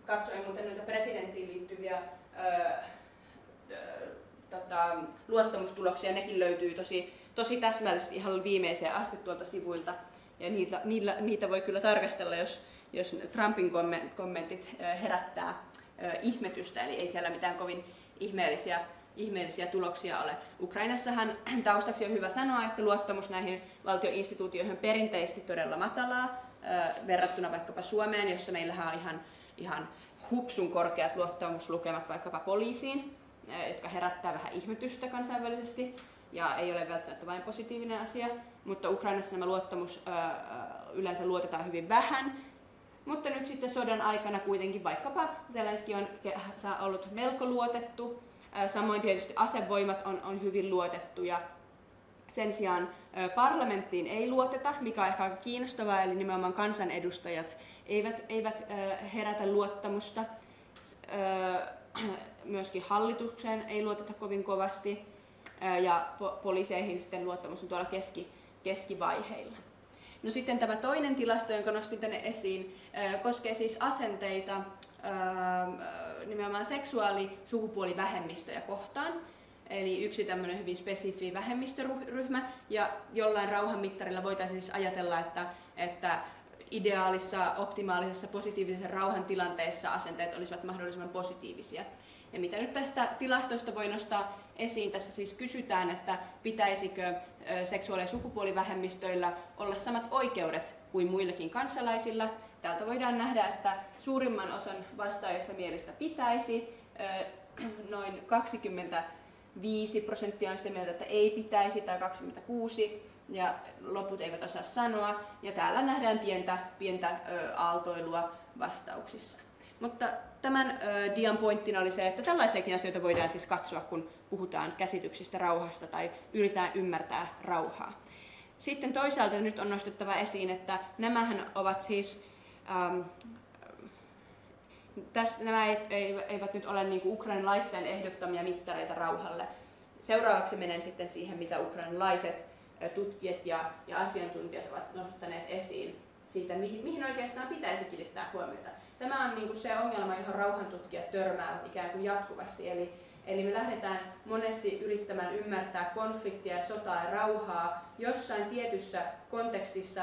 A: Katsoin muuten noita presidenttiin liittyviä luottamustuloksia, nekin löytyy tosi täsmällisesti ihan viimeiseen asti tuolta sivuilta. Ja niitä voi kyllä tarkastella, jos Trumpin kommentit herättää ihmetystä, eli ei siellä mitään kovin ihmeellisiä tuloksia ole. Ukrainassahan taustaksi on hyvä sanoa, että luottamus näihin valtioinstituutioihin on perinteisesti todella matalaa verrattuna vaikkapa Suomeen, jossa meillähän on ihan hupsun korkeat luottamuslukemat vaikkapa poliisiin, jotka herättää vähän ihmetystä kansainvälisesti ja ei ole välttämättä vain positiivinen asia, mutta Ukrainassa nämä luottamus yleensä luotetaan hyvin vähän. Mutta nyt sitten sodan aikana kuitenkin vaikkapa Zelenski on ollut melko luotettu, samoin tietysti asevoimat on hyvin luotettu ja sen sijaan parlamenttiin ei luoteta, mikä on ehkä aika kiinnostavaa, eli nimenomaan kansanedustajat eivät herätä luottamusta. Myöskin hallitukseen ei luoteta kovin kovasti ja poliiseihin sitten luottamus on tuolla keskivaiheilla. No sitten tämä toinen tilasto, jonka nostin tänne esiin, koskee siis asenteita nimenomaan seksuaali-sukupuolivähemmistöjä kohtaan. Eli yksi tämmöinen hyvin spesifi vähemmistöryhmä, ja jollain rauhanmittarilla voitaisiin siis ajatella, että ideaalissa, optimaalisessa, positiivisessa rauhantilanteessa asenteet olisivat mahdollisimman positiivisia. Ja mitä nyt tästä tilastosta voi nostaa esiin, tässä siis kysytään, että pitäisikö seksuaali- ja sukupuolivähemmistöillä olla samat oikeudet kuin muillakin kansalaisilla. Täältä voidaan nähdä, että suurimman osan vastaajista mielestä pitäisi, noin 25% on sitä mieltä, että ei pitäisi, tai 26%, ja loput eivät osaa sanoa. Ja täällä nähdään pientä aaltoilua vastauksissa. Mutta tämän dian pointtina oli se, että tällaisiakin asioita voidaan siis katsoa, kun puhutaan käsityksistä rauhasta tai yritetään ymmärtää rauhaa. Sitten toisaalta nyt on nostettava esiin, että nämähän ovat siis, nämä eivät nyt ole niin kuin ukrainalaisten ehdottamia mittareita rauhalle. Seuraavaksi menen sitten siihen, mitä ukrainalaiset tutkijat ja asiantuntijat ovat nostaneet esiin siitä, mihin oikeastaan pitäisi kiinnittää huomiota. Tämä on niin kuin se ongelma, johon rauhantutkijat törmäävät ikään kuin jatkuvasti. Eli me lähdetään monesti yrittämään ymmärtää konfliktia, sotaa ja rauhaa jossain tietyssä kontekstissa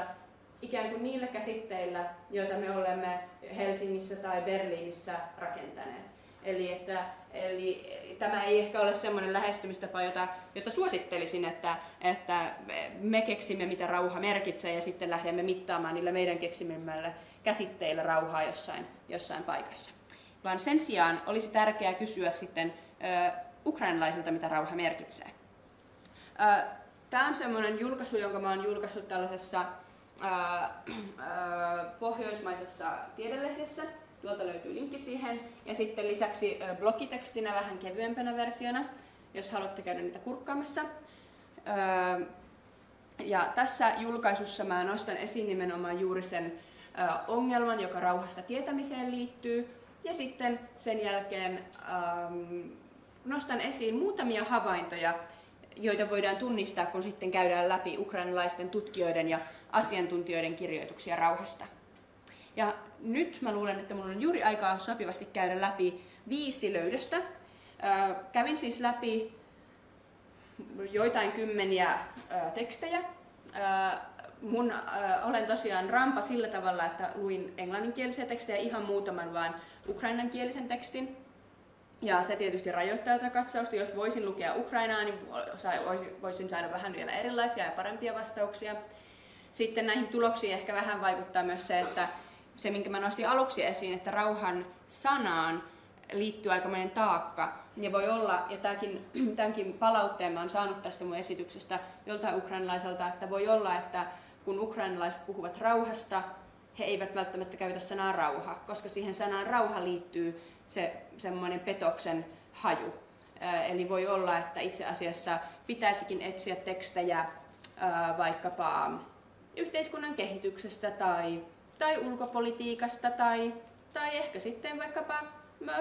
A: ikään kuin niillä käsitteillä, joita me olemme Helsingissä tai Berliinissä rakentaneet. Eli tämä ei ehkä ole sellainen lähestymistapa, jota suosittelisin, että me keksimme, mitä rauha merkitsee, ja sitten lähdemme mittaamaan niillä meidän keksimimällä käsitteillä rauhaa jossain paikassa. Vaan sen sijaan olisi tärkeää kysyä sitten ukrainalaisilta, mitä rauha merkitsee. Tämä on semmoinen julkaisu, jonka mä oon julkaissut tällaisessa pohjoismaisessa tiedelehdessä. Tuolta löytyy linkki siihen. Ja sitten lisäksi blogitekstinä vähän kevyempänä versiona, jos haluatte käydä niitä kurkkaamassa. Ja tässä julkaisussa mä nostan esiin nimenomaan juuri sen ongelman, joka rauhasta tietämiseen liittyy. Ja sitten sen jälkeen nostan esiin muutamia havaintoja, joita voidaan tunnistaa, kun sitten käydään läpi ukrainalaisten tutkijoiden ja asiantuntijoiden kirjoituksia rauhasta. Ja nyt mä luulen, että minulla on juuri aikaa sopivasti käydä läpi 5 löydöstä. Kävin siis läpi joitain kymmeniä tekstejä. Olen tosiaan rampa sillä tavalla, että luin englanninkielisiä tekstejä, ihan muutaman vaan ukrainankielisen tekstin. Ja se tietysti rajoittaa tätä katsausta. Jos voisin lukea ukrainaa, niin voisin saada vähän vielä erilaisia ja parempia vastauksia. Sitten näihin tuloksiin ehkä vähän vaikuttaa myös se, että se, minkä mä nostin aluksi esiin, että rauhan sanaan liittyy aikamoinen taakka. Ja voi olla, ja tämänkin palautteen mä oon saanut tästä mun esityksestä joltain ukrainalaiselta, että voi olla, että kun ukrainalaiset puhuvat rauhasta, he eivät välttämättä käytä sanaa rauha, koska siihen sanaan rauha liittyy se semmoinen petoksen haju. Eli voi olla, että itse asiassa pitäisikin etsiä tekstejä vaikkapa yhteiskunnan kehityksestä tai ulkopolitiikasta tai ehkä sitten vaikkapa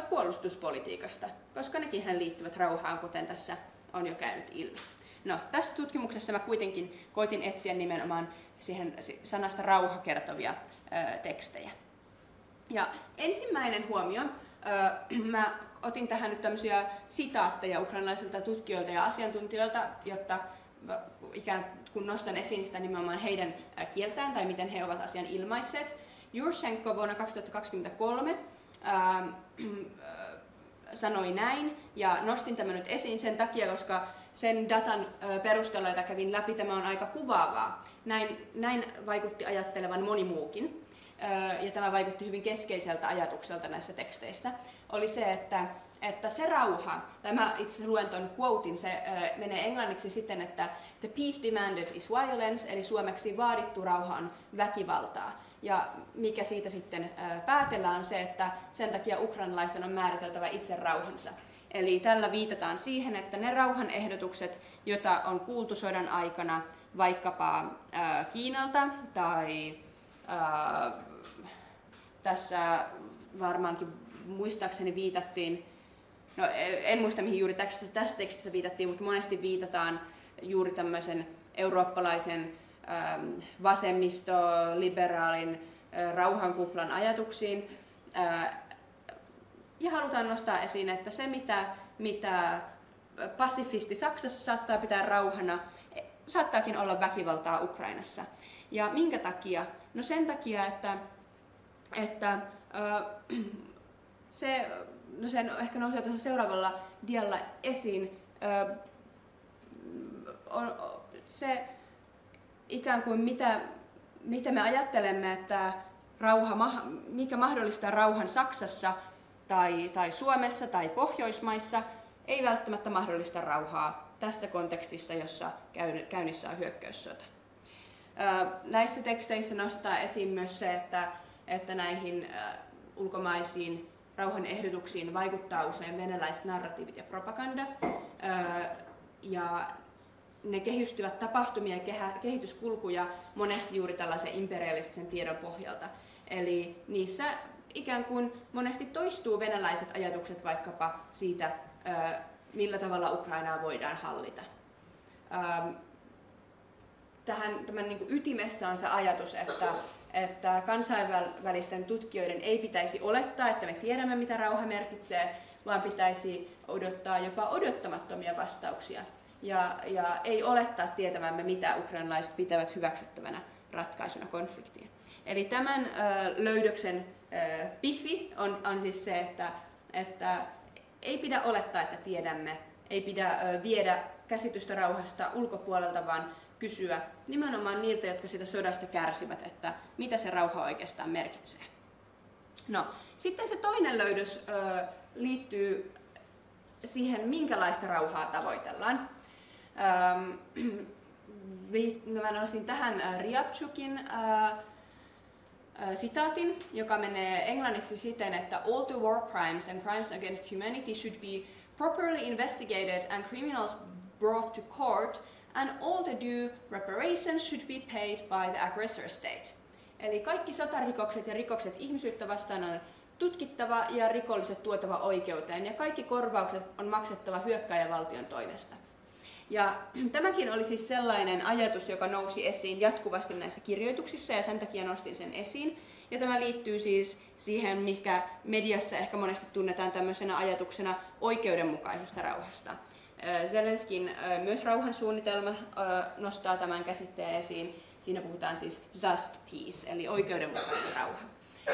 A: puolustuspolitiikasta, koska nekin liittyvät rauhaan, kuten tässä on jo käynyt ilmi. No, tässä tutkimuksessa mä kuitenkin koitin etsiä nimenomaan siihen sanasta rauha kertovia tekstejä. Ja ensimmäinen huomio, mä otin tähän nyt tämmöisiä sitaatteja ukrainalaisilta tutkijoilta ja asiantuntijoilta, jotta ikään kuin nostan esiin sitä nimenomaan heidän kieltään tai miten he ovat asian ilmaisseet. Jurshenko vuonna 2023 sanoi näin, ja nostin tämän nyt esiin sen takia, koska sen datan perusteella, jota kävin läpi, tämä on aika kuvaavaa. Näin vaikutti ajattelevan moni muukin, ja tämä vaikutti hyvin keskeiseltä ajatukselta näissä teksteissä, oli se, että se rauha, tai mä itse luen ton quotein, se menee englanniksi siten, että the peace demanded is violence, eli suomeksi vaadittu rauha on väkivaltaa. Ja mikä siitä sitten päätellään on se, että sen takia ukrainalaisten on määriteltävä itse rauhansa. Eli tällä viitataan siihen, että ne rauhanehdotukset, joita on kuultu sodan aikana vaikkapa Kiinalta tai tässä varmaankin muistaakseni viitattiin, no en muista mihin juuri tässä tekstissä viitattiin, mutta monesti viitataan juuri tämmöisen eurooppalaisen vasemmisto-liberaalin rauhankuplan ajatuksiin. Ja halutaan nostaa esiin, että se mitä pasifisti Saksassa saattaa pitää rauhana, saattaakin olla väkivaltaa Ukrainassa. Ja minkä takia? No sen takia, että se ehkä nousee tuossa seuraavalla dialla esiin, se ikään kuin mitä me ajattelemme, että mikä mahdollistaa rauhan Saksassa tai Suomessa tai Pohjoismaissa, ei välttämättä mahdollista rauhaa tässä kontekstissa, jossa käynnissä on hyökkäyssota. Näissä teksteissä nostetaan esiin myös se, että näihin ulkomaisiin rauhan ehdotuksiin vaikuttaa usein venäläiset narratiivit ja propaganda. Ja ne kehystyvät tapahtumia ja kehityskulkuja monesti juuri tällaisen imperialistisen tiedon pohjalta. Eli niissä ikään kuin monesti toistuu venäläiset ajatukset vaikkapa siitä, millä tavalla Ukrainaa voidaan hallita. Tämän niin kuin ytimessä on se ajatus, että kansainvälisten tutkijoiden ei pitäisi olettaa, että me tiedämme, mitä rauha merkitsee, vaan pitäisi odottaa jopa odottamattomia vastauksia. Ja ei olettaa tietävämme, mitä ukrainalaiset pitävät hyväksyttävänä ratkaisuna konfliktiin. Eli tämän löydöksen pihvi on siis se, että ei pidä olettaa, että tiedämme, ei pidä viedä käsitystä rauhasta ulkopuolelta, vaan kysyä nimenomaan niiltä, jotka sitä sodasta kärsivät, että mitä se rauha oikeastaan merkitsee. No, sitten se toinen löydös liittyy siihen, minkälaista rauhaa tavoitellaan. Mä nostin tähän Ryabchukin sitaatin, joka menee englanniksi siten, että all the war crimes and crimes against humanity should be properly investigated and criminals brought to court, and all the due reparations should be paid by the aggressor state. Eli kaikki sotarikokset ja rikokset ihmisyyttä vastaan on tutkittava ja rikolliset tuotava oikeuteen, ja kaikki korvaukset on maksettava hyökkääjävaltion toimesta. Ja tämäkin oli siis sellainen ajatus, joka nousi esiin jatkuvasti näissä kirjoituksissa, ja sen takia nostin sen esiin. Ja tämä liittyy siis siihen, mikä mediassa ehkä monesti tunnetaan tämmöisenä ajatuksena oikeudenmukaisesta rauhasta. Zelenskin myös rauhansuunnitelma nostaa tämän käsitteen esiin. Siinä puhutaan siis just peace, eli oikeudenmukainen rauha.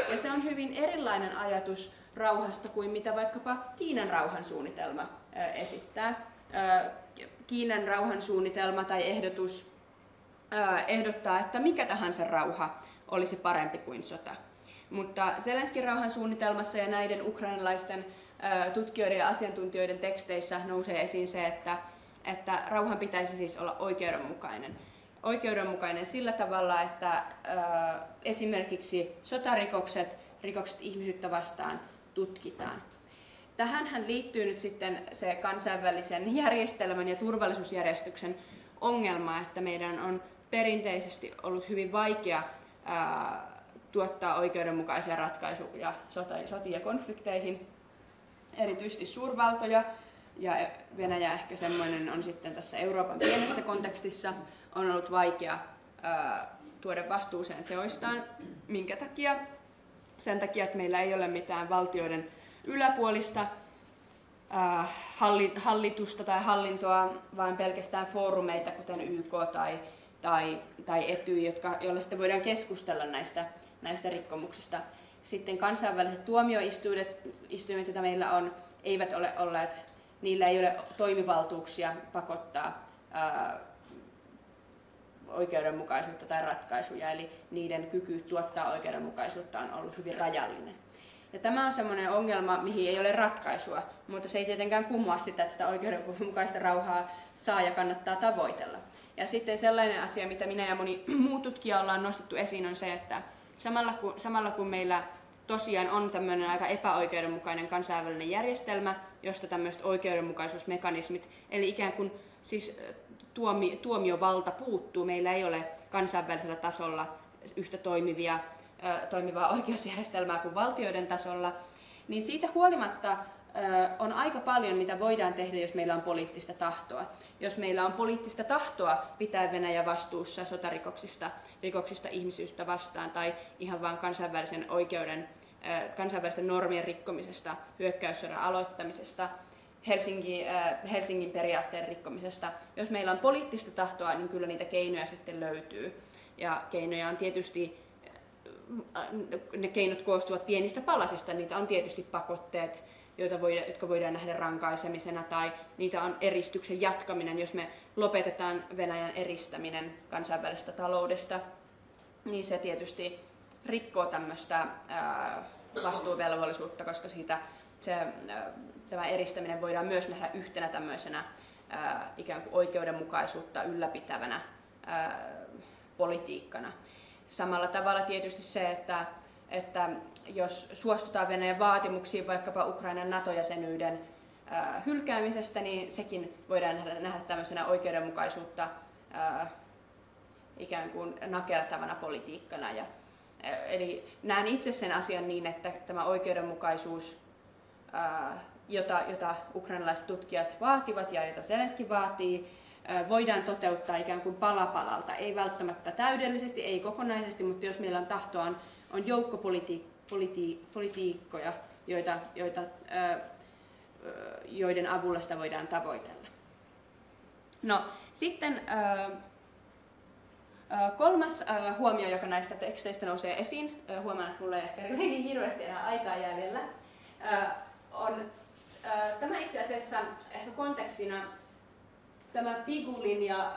A: Ja se on hyvin erilainen ajatus rauhasta kuin mitä vaikkapa Kiinan rauhansuunnitelma esittää. Kiinan rauhansuunnitelma tai ehdotus ehdottaa, että mikä tahansa rauha olisi parempi kuin sota. Mutta Zelenskin rauhansuunnitelmassa ja näiden ukrainalaisten tutkijoiden ja asiantuntijoiden teksteissä nousee esiin se, että rauhan pitäisi siis olla oikeudenmukainen. Oikeudenmukainen sillä tavalla, että esimerkiksi sotarikokset, rikokset ihmisyyttä vastaan tutkitaan. Tähänhän liittyy nyt sitten se kansainvälisen järjestelmän ja turvallisuusjärjestyksen ongelma, että meidän on perinteisesti ollut hyvin vaikea tuottaa oikeudenmukaisia ratkaisuja sotiin ja konflikteihin, erityisesti suurvaltoja, ja Venäjä ehkä semmoinen on sitten tässä Euroopan pienessä kontekstissa, on ollut vaikea tuoda vastuuseen teoistaan. Minkä takia? Sen takia, että meillä ei ole mitään valtioiden yläpuolista hallitusta tai hallintoa, vaan pelkästään foorumeita, kuten YK tai Etyj, joilla sitten voidaan keskustella näistä rikkomuksista. Sitten kansainväliset tuomioistuimet, joita meillä on, eivät ole olleet, niillä ei ole toimivaltuuksia pakottaa oikeudenmukaisuutta tai ratkaisuja, eli niiden kyky tuottaa oikeudenmukaisuutta on ollut hyvin rajallinen. Ja tämä on sellainen ongelma, mihin ei ole ratkaisua, mutta se ei tietenkään kumoa sitä, että sitä oikeudenmukaista rauhaa saa ja kannattaa tavoitella. Ja sitten sellainen asia, mitä minä ja moni muu tutkija ollaan nostettu esiin, on se, että samalla kun meillä tosiaan on tämmöinen aika epäoikeudenmukainen kansainvälinen järjestelmä, josta tämmöiset oikeudenmukaisuusmekanismit, eli ikään kuin siis tuomiovalta puuttuu, meillä ei ole kansainvälisellä tasolla yhtä toimivaa oikeusjärjestelmää kuin valtioiden tasolla, niin siitä huolimatta on aika paljon, mitä voidaan tehdä, jos meillä on poliittista tahtoa. Jos meillä on poliittista tahtoa pitää Venäjä vastuussa sotarikoksista, rikoksista ihmisyyttä vastaan tai ihan vain kansainvälisten normien rikkomisesta, hyökkäyssodan aloittamisesta, Helsingin periaatteen rikkomisesta. Jos meillä on poliittista tahtoa, niin kyllä niitä keinoja sitten löytyy. Ja keinoja on tietysti, ne keinot koostuvat pienistä palasista, niitä on tietysti pakotteet, jotka voidaan nähdä rankaisemisena, tai niitä on eristyksen jatkaminen, jos me lopetetaan Venäjän eristäminen kansainvälisestä taloudesta, niin se tietysti rikkoo tämmöistä vastuuvelvollisuutta, koska tämä eristäminen voidaan myös nähdä yhtenä tämmöisenä ikään kuin oikeudenmukaisuutta ylläpitävänä politiikkana. Samalla tavalla tietysti se, että jos suostutaan Venäjän vaatimuksiin vaikkapa Ukrainan NATO-jäsenyyden hylkäämisestä, niin sekin voidaan nähdä tämmöisenä oikeudenmukaisuutta ikään kuin nakertavana politiikkana. Eli näen itse sen asian niin, että tämä oikeudenmukaisuus, jota ukrainalaiset tutkijat vaativat ja jota Zelenski vaatii, voidaan toteuttaa ikään kuin pala palalta. Ei välttämättä täydellisesti, ei kokonaisesti, mutta jos meillä on tahtoa, on joukko politiikkoja, joiden avulla sitä voidaan tavoitella. No, sitten kolmas huomio, joka näistä teksteistä nousee esiin, huomaan, että minulla ei ehkä hirveästi enää aikaa jäljellä, on tämä itse asiassa ehkä kontekstina tämä Pigulin ja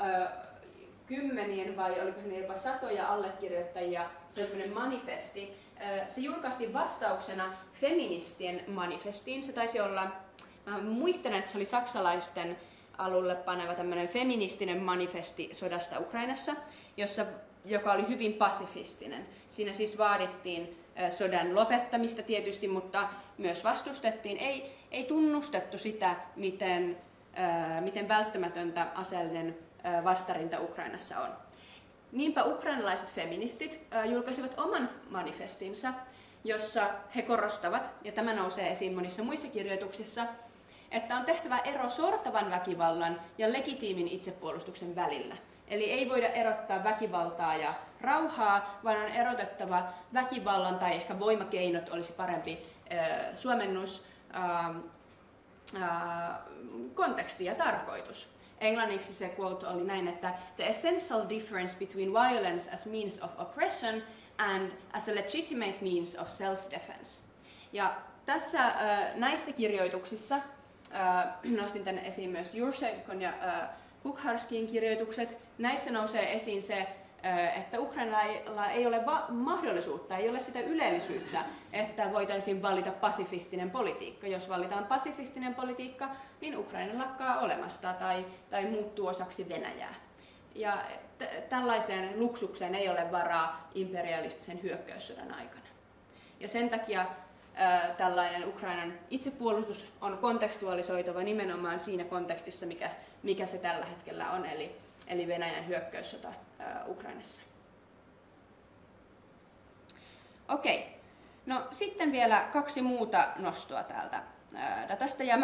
A: kymmenien vai oliko se jopa satoja allekirjoittajia, se on tämmöinen manifesti. Se julkaistiin vastauksena feministien manifestiin. Se taisi olla, mä muistan, että se oli saksalaisten alulle paneva tämmöinen feministinen manifesti sodasta Ukrainassa, joka oli hyvin pasifistinen. Siinä siis vaadittiin sodan lopettamista tietysti, mutta myös vastustettiin. Ei tunnustettu sitä, miten välttämätöntä aseellinen vastarinta Ukrainassa on. Niinpä ukrainalaiset feministit julkaisivat oman manifestinsa, jossa he korostavat, ja tämä nousee esiin monissa muissa kirjoituksissa, että on tehtävä ero sortavan väkivallan ja legitiimin itsepuolustuksen välillä. Eli ei voida erottaa väkivaltaa ja rauhaa, vaan on erotettava väkivallan tai ehkä voimakeinot olisi parempi suomennus, konteksti ja tarkoitus. Englanniksi se quote oli näin, että the essential difference between violence as means of oppression and as a legitimate means of self-defense. Ja tässä näissä kirjoituksissa nostin tänne esiin myös Jursenkon ja Bukharskin kirjoitukset. Näissä nousee esiin se, että Ukrainalla ei ole mahdollisuutta, ei ole sitä ylellisyyttä, että voitaisiin valita pasifistinen politiikka. Jos valitaan pasifistinen politiikka, niin Ukraina lakkaa olemasta tai muuttuu osaksi Venäjää. Ja tällaiseen luksukseen ei ole varaa imperialistisen hyökkäyssodan aikana. Ja sen takia tällainen Ukrainan itsepuolustus on kontekstualisoitava nimenomaan siinä kontekstissa, mikä se tällä hetkellä on, eli Venäjän hyökkäyssota Ukrainassa. Okei, no sitten vielä 2 muuta nostoa täältä datasta. Ja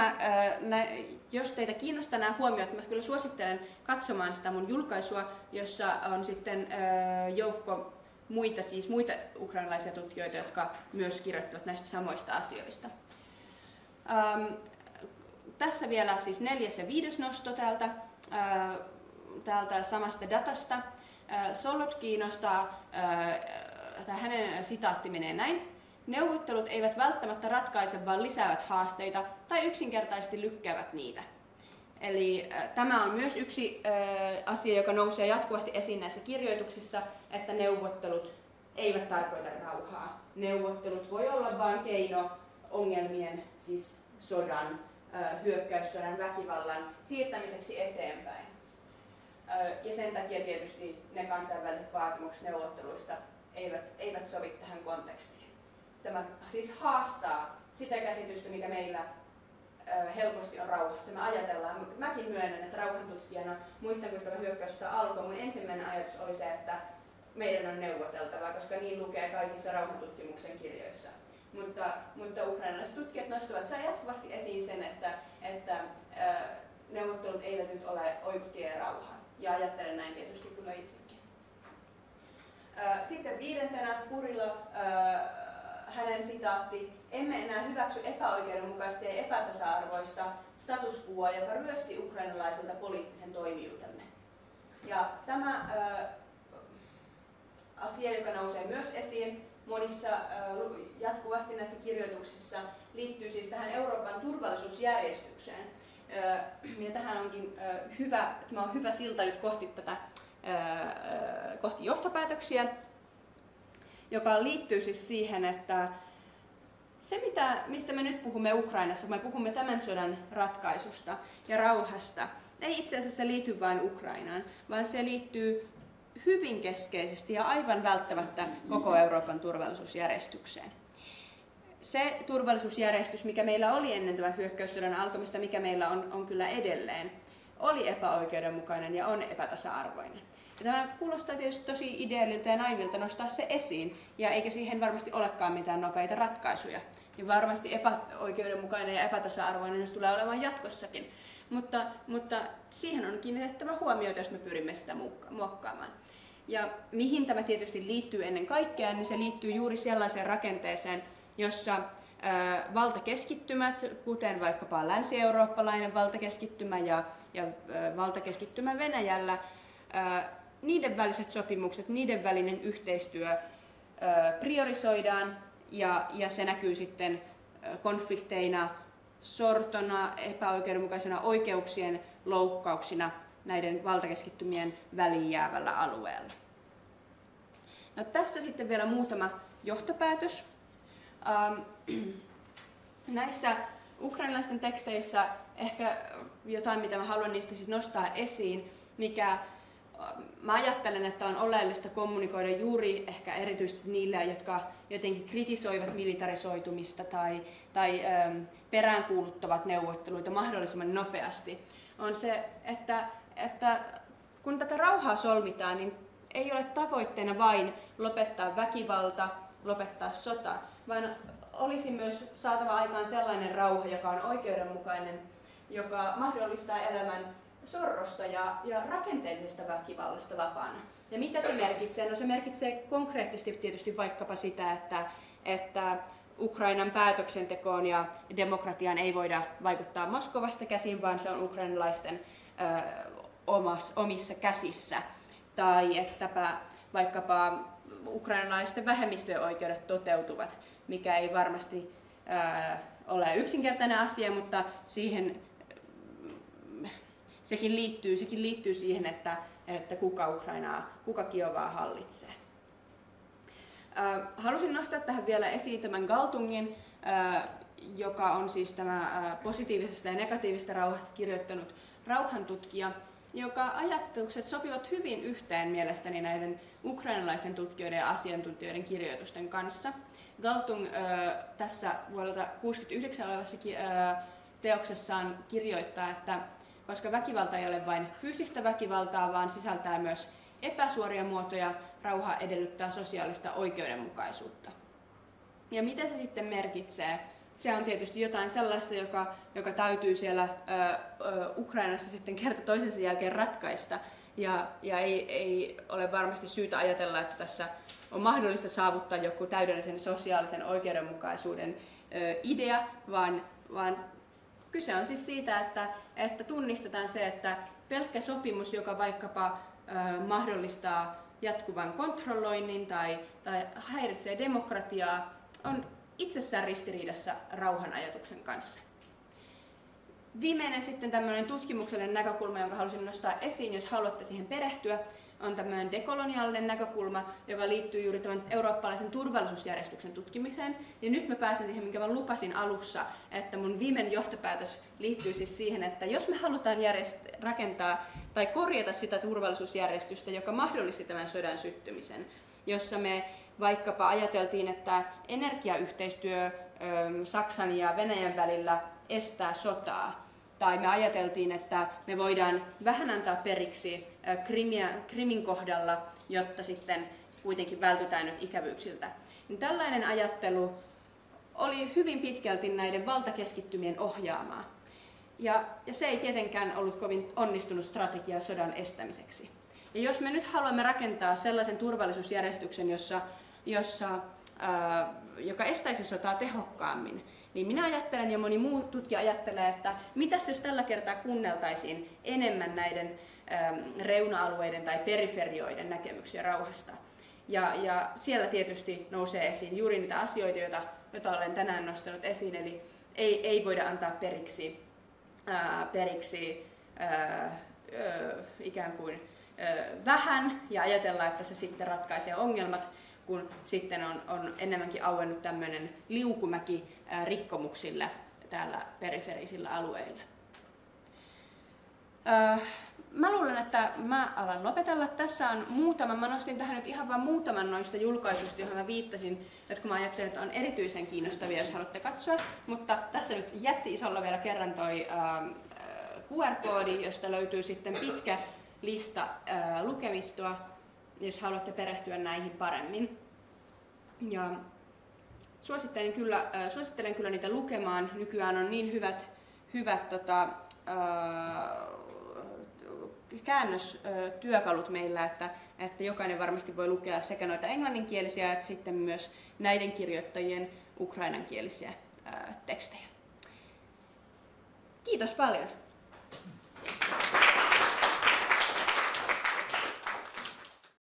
A: jos teitä kiinnostaa nämä huomiot, mä kyllä suosittelen katsomaan sitä mun julkaisua, jossa on sitten joukko muita ukrainalaisia tutkijoita, jotka myös kirjoittavat näistä samoista asioista. Tässä vielä siis 4. ja 5. nosto täältä samasta datasta. Solot kiinnostaa, hänen sitaatti menee näin: neuvottelut eivät välttämättä ratkaise, vaan lisäävät haasteita tai yksinkertaisesti lykkäävät niitä. Eli tämä on myös yksi asia, joka nousee jatkuvasti esiin näissä kirjoituksissa, että neuvottelut eivät tarkoita rauhaa. Neuvottelut voi olla vain keino ongelmien, siis sodan, hyökkäyssodan, väkivallan siirtämiseksi eteenpäin. Ja sen takia tietysti ne kansainväliset vaatimukset neuvotteluista eivät sovi tähän kontekstiin. Tämä siis haastaa sitä käsitystä, mikä meillä helposti on rauhasta. Me ajatellaan, mäkin myönnän, että rauhantutkijana, muistan kun tämä hyökkäyssota alkoi, mun ensimmäinen ajatus oli se, että meidän on neuvoteltava, koska niin lukee kaikissa rauhantutkimuksen kirjoissa. Mutta ukrainalaiset tutkijat nostavat jatkuvasti esiin sen, että neuvottelut eivät nyt ole oikotie rauhaan. Ja ajattelen näin tietysti kyllä itsekin. Sitten 5. Kurilo, hänen sitaatti: emme enää hyväksy epäoikeudenmukaista ja epätasa-arvoista status quoa, joka ryösti ukrainalaisilta poliittisen toimijuutemme. Ja tämä asia, joka nousee myös esiin monissa jatkuvasti näissä kirjoituksissa, liittyy siis tähän Euroopan turvallisuusjärjestykseen. Ja tähän onkin tämä on hyvä silta nyt kohti johtopäätöksiä, joka liittyy siis siihen, että se mistä me nyt puhumme Ukrainassa, me puhumme tämän sodan ratkaisusta ja rauhasta, ei itse asiassa liity vain Ukrainaan, vaan se liittyy hyvin keskeisesti ja aivan välttämättä koko Euroopan turvallisuusjärjestykseen. Se turvallisuusjärjestys, mikä meillä oli ennen tämän hyökkäyssodan alkamista, mikä meillä on kyllä edelleen, oli epäoikeudenmukainen ja on epätasa-arvoinen. Ja tämä kuulostaa tietysti tosi ideaalilta ja naivilta nostaa se esiin, ja eikä siihen varmasti olekaan mitään nopeita ratkaisuja. Ja varmasti epäoikeudenmukainen ja epätasa-arvoinen se tulee olemaan jatkossakin. Mutta siihen on kiinnitettävä huomiota, jos me pyrimme sitä muokkaamaan. Ja mihin tämä tietysti liittyy ennen kaikkea, niin se liittyy juuri sellaiseen rakenteeseen, jossa valtakeskittymät, kuten vaikkapa länsi-eurooppalainen valtakeskittymä ja valtakeskittymä Venäjällä, niiden väliset sopimukset, niiden välinen yhteistyö priorisoidaan ja se näkyy sitten konflikteina, sortona, epäoikeudenmukaisena oikeuksien loukkauksina näiden valtakeskittymien väliin jäävällä alueella. No, tässä sitten vielä muutama johtopäätös. Näissä ukrainalaisten teksteissä ehkä jotain, mitä mä haluan niistä siis nostaa esiin, mikä mä ajattelen, että on oleellista kommunikoida juuri ehkä erityisesti niille, jotka jotenkin kritisoivat militarisoitumista tai peräänkuuluttavat neuvotteluita mahdollisimman nopeasti, on se, että kun tätä rauhaa solmitaan, niin ei ole tavoitteena vain lopettaa väkivalta, lopettaa sota, vaan olisi myös saatava aikaan sellainen rauha, joka on oikeudenmukainen, joka mahdollistaa elämän sorrosta ja rakenteellisesta väkivallasta vapaana. Ja mitä se merkitsee? No, se merkitsee konkreettisesti tietysti vaikkapa sitä, että Ukrainan päätöksentekoon ja demokratiaan ei voida vaikuttaa Moskovasta käsin, vaan se on ukrainalaisten omissa käsissä. Tai että vaikkapa ukrainalaisten vähemmistöjen oikeudet toteutuvat, mikä ei varmasti ole yksinkertainen asia, mutta sekin liittyy siihen, että kuka Kiovaa hallitsee. Halusin nostaa tähän vielä esiin tämän Galtungin, joka on siis tämä positiivisesta ja negatiivisesta rauhasta kirjoittanut rauhantutkija, joka ajatukset sopivat hyvin yhteen mielestäni näiden ukrainalaisten tutkijoiden ja asiantuntijoiden kirjoitusten kanssa. Galtung tässä vuodelta 1969 olevassa teoksessaan kirjoittaa, että koska väkivalta ei ole vain fyysistä väkivaltaa, vaan sisältää myös epäsuoria muotoja, rauha edellyttää sosiaalista oikeudenmukaisuutta. Ja mitä se sitten merkitsee? Se on tietysti jotain sellaista, joka täytyy siellä Ukrainassa sitten kerta toisensa jälkeen ratkaista. Ja ei ole varmasti syytä ajatella, että tässä on mahdollista saavuttaa joku täydellisen sosiaalisen oikeudenmukaisuuden idea, vaan kyse on siis siitä, että tunnistetaan se, että pelkkä sopimus, joka vaikkapa mahdollistaa jatkuvan kontrolloinnin tai häiritsee demokratiaa, on itsessään ristiriidassa rauhan ajatuksen kanssa. Viimeinen sitten tämmöinen tutkimuksellinen näkökulma, jonka halusin nostaa esiin, jos haluatte siihen perehtyä, on tämmöinen dekoloniaalinen näkökulma, joka liittyy juuri tämän eurooppalaisen turvallisuusjärjestyksen tutkimiseen. Ja nyt mä pääsen siihen, minkä mä lupasin alussa, että mun viimeinen johtopäätös liittyy siis siihen, että jos me halutaan rakentaa tai korjata sitä turvallisuusjärjestystä, joka mahdollisti tämän sodan syttymisen, jossa me vaikkapa ajateltiin, että energiayhteistyö Saksan ja Venäjän välillä estää sotaa, tai me ajateltiin, että me voidaan vähän antaa periksi Krimin kohdalla, jotta sitten kuitenkin vältytään nyt ikävyyksiltä. Niin tällainen ajattelu oli hyvin pitkälti näiden valtakeskittymien ohjaamaa. Ja se ei tietenkään ollut kovin onnistunut strategia sodan estämiseksi. Ja jos me nyt haluamme rakentaa sellaisen turvallisuusjärjestyksen, joka estäisi sotaa tehokkaammin, niin minä ajattelen ja moni muu tutkija ajattelee, että mitäs jos tällä kertaa kuunneltaisiin enemmän näiden reuna-alueiden tai periferioiden näkemyksiä rauhasta. Ja siellä tietysti nousee esiin juuri niitä asioita, joita olen tänään nostanut esiin, eli ei voida antaa periksi ikään kuin vähän ja ajatella, että se sitten ratkaisee ongelmat, kun sitten on enemmänkin auennut tämmöinen liukumäki rikkomuksille täällä periferisillä alueilla. Mä luulen, että mä alan lopetella. Tässä on mä nostin tähän nyt ihan vain muutaman noista julkaisuista, joihin mä viittasin, jotka mä ajattelin, että on erityisen kiinnostavia, jos haluatte katsoa. Mutta tässä nyt jätti isolla vielä kerran toi QR-koodi, josta löytyy sitten pitkä lista lukemistoa, jos haluatte perehtyä näihin paremmin. Ja suosittelen kyllä niitä lukemaan. Nykyään on niin hyvät käännöstyökalut meillä, että jokainen varmasti voi lukea sekä noita englanninkielisiä että sitten myös näiden kirjoittajien ukrainankielisiä tekstejä. Kiitos paljon!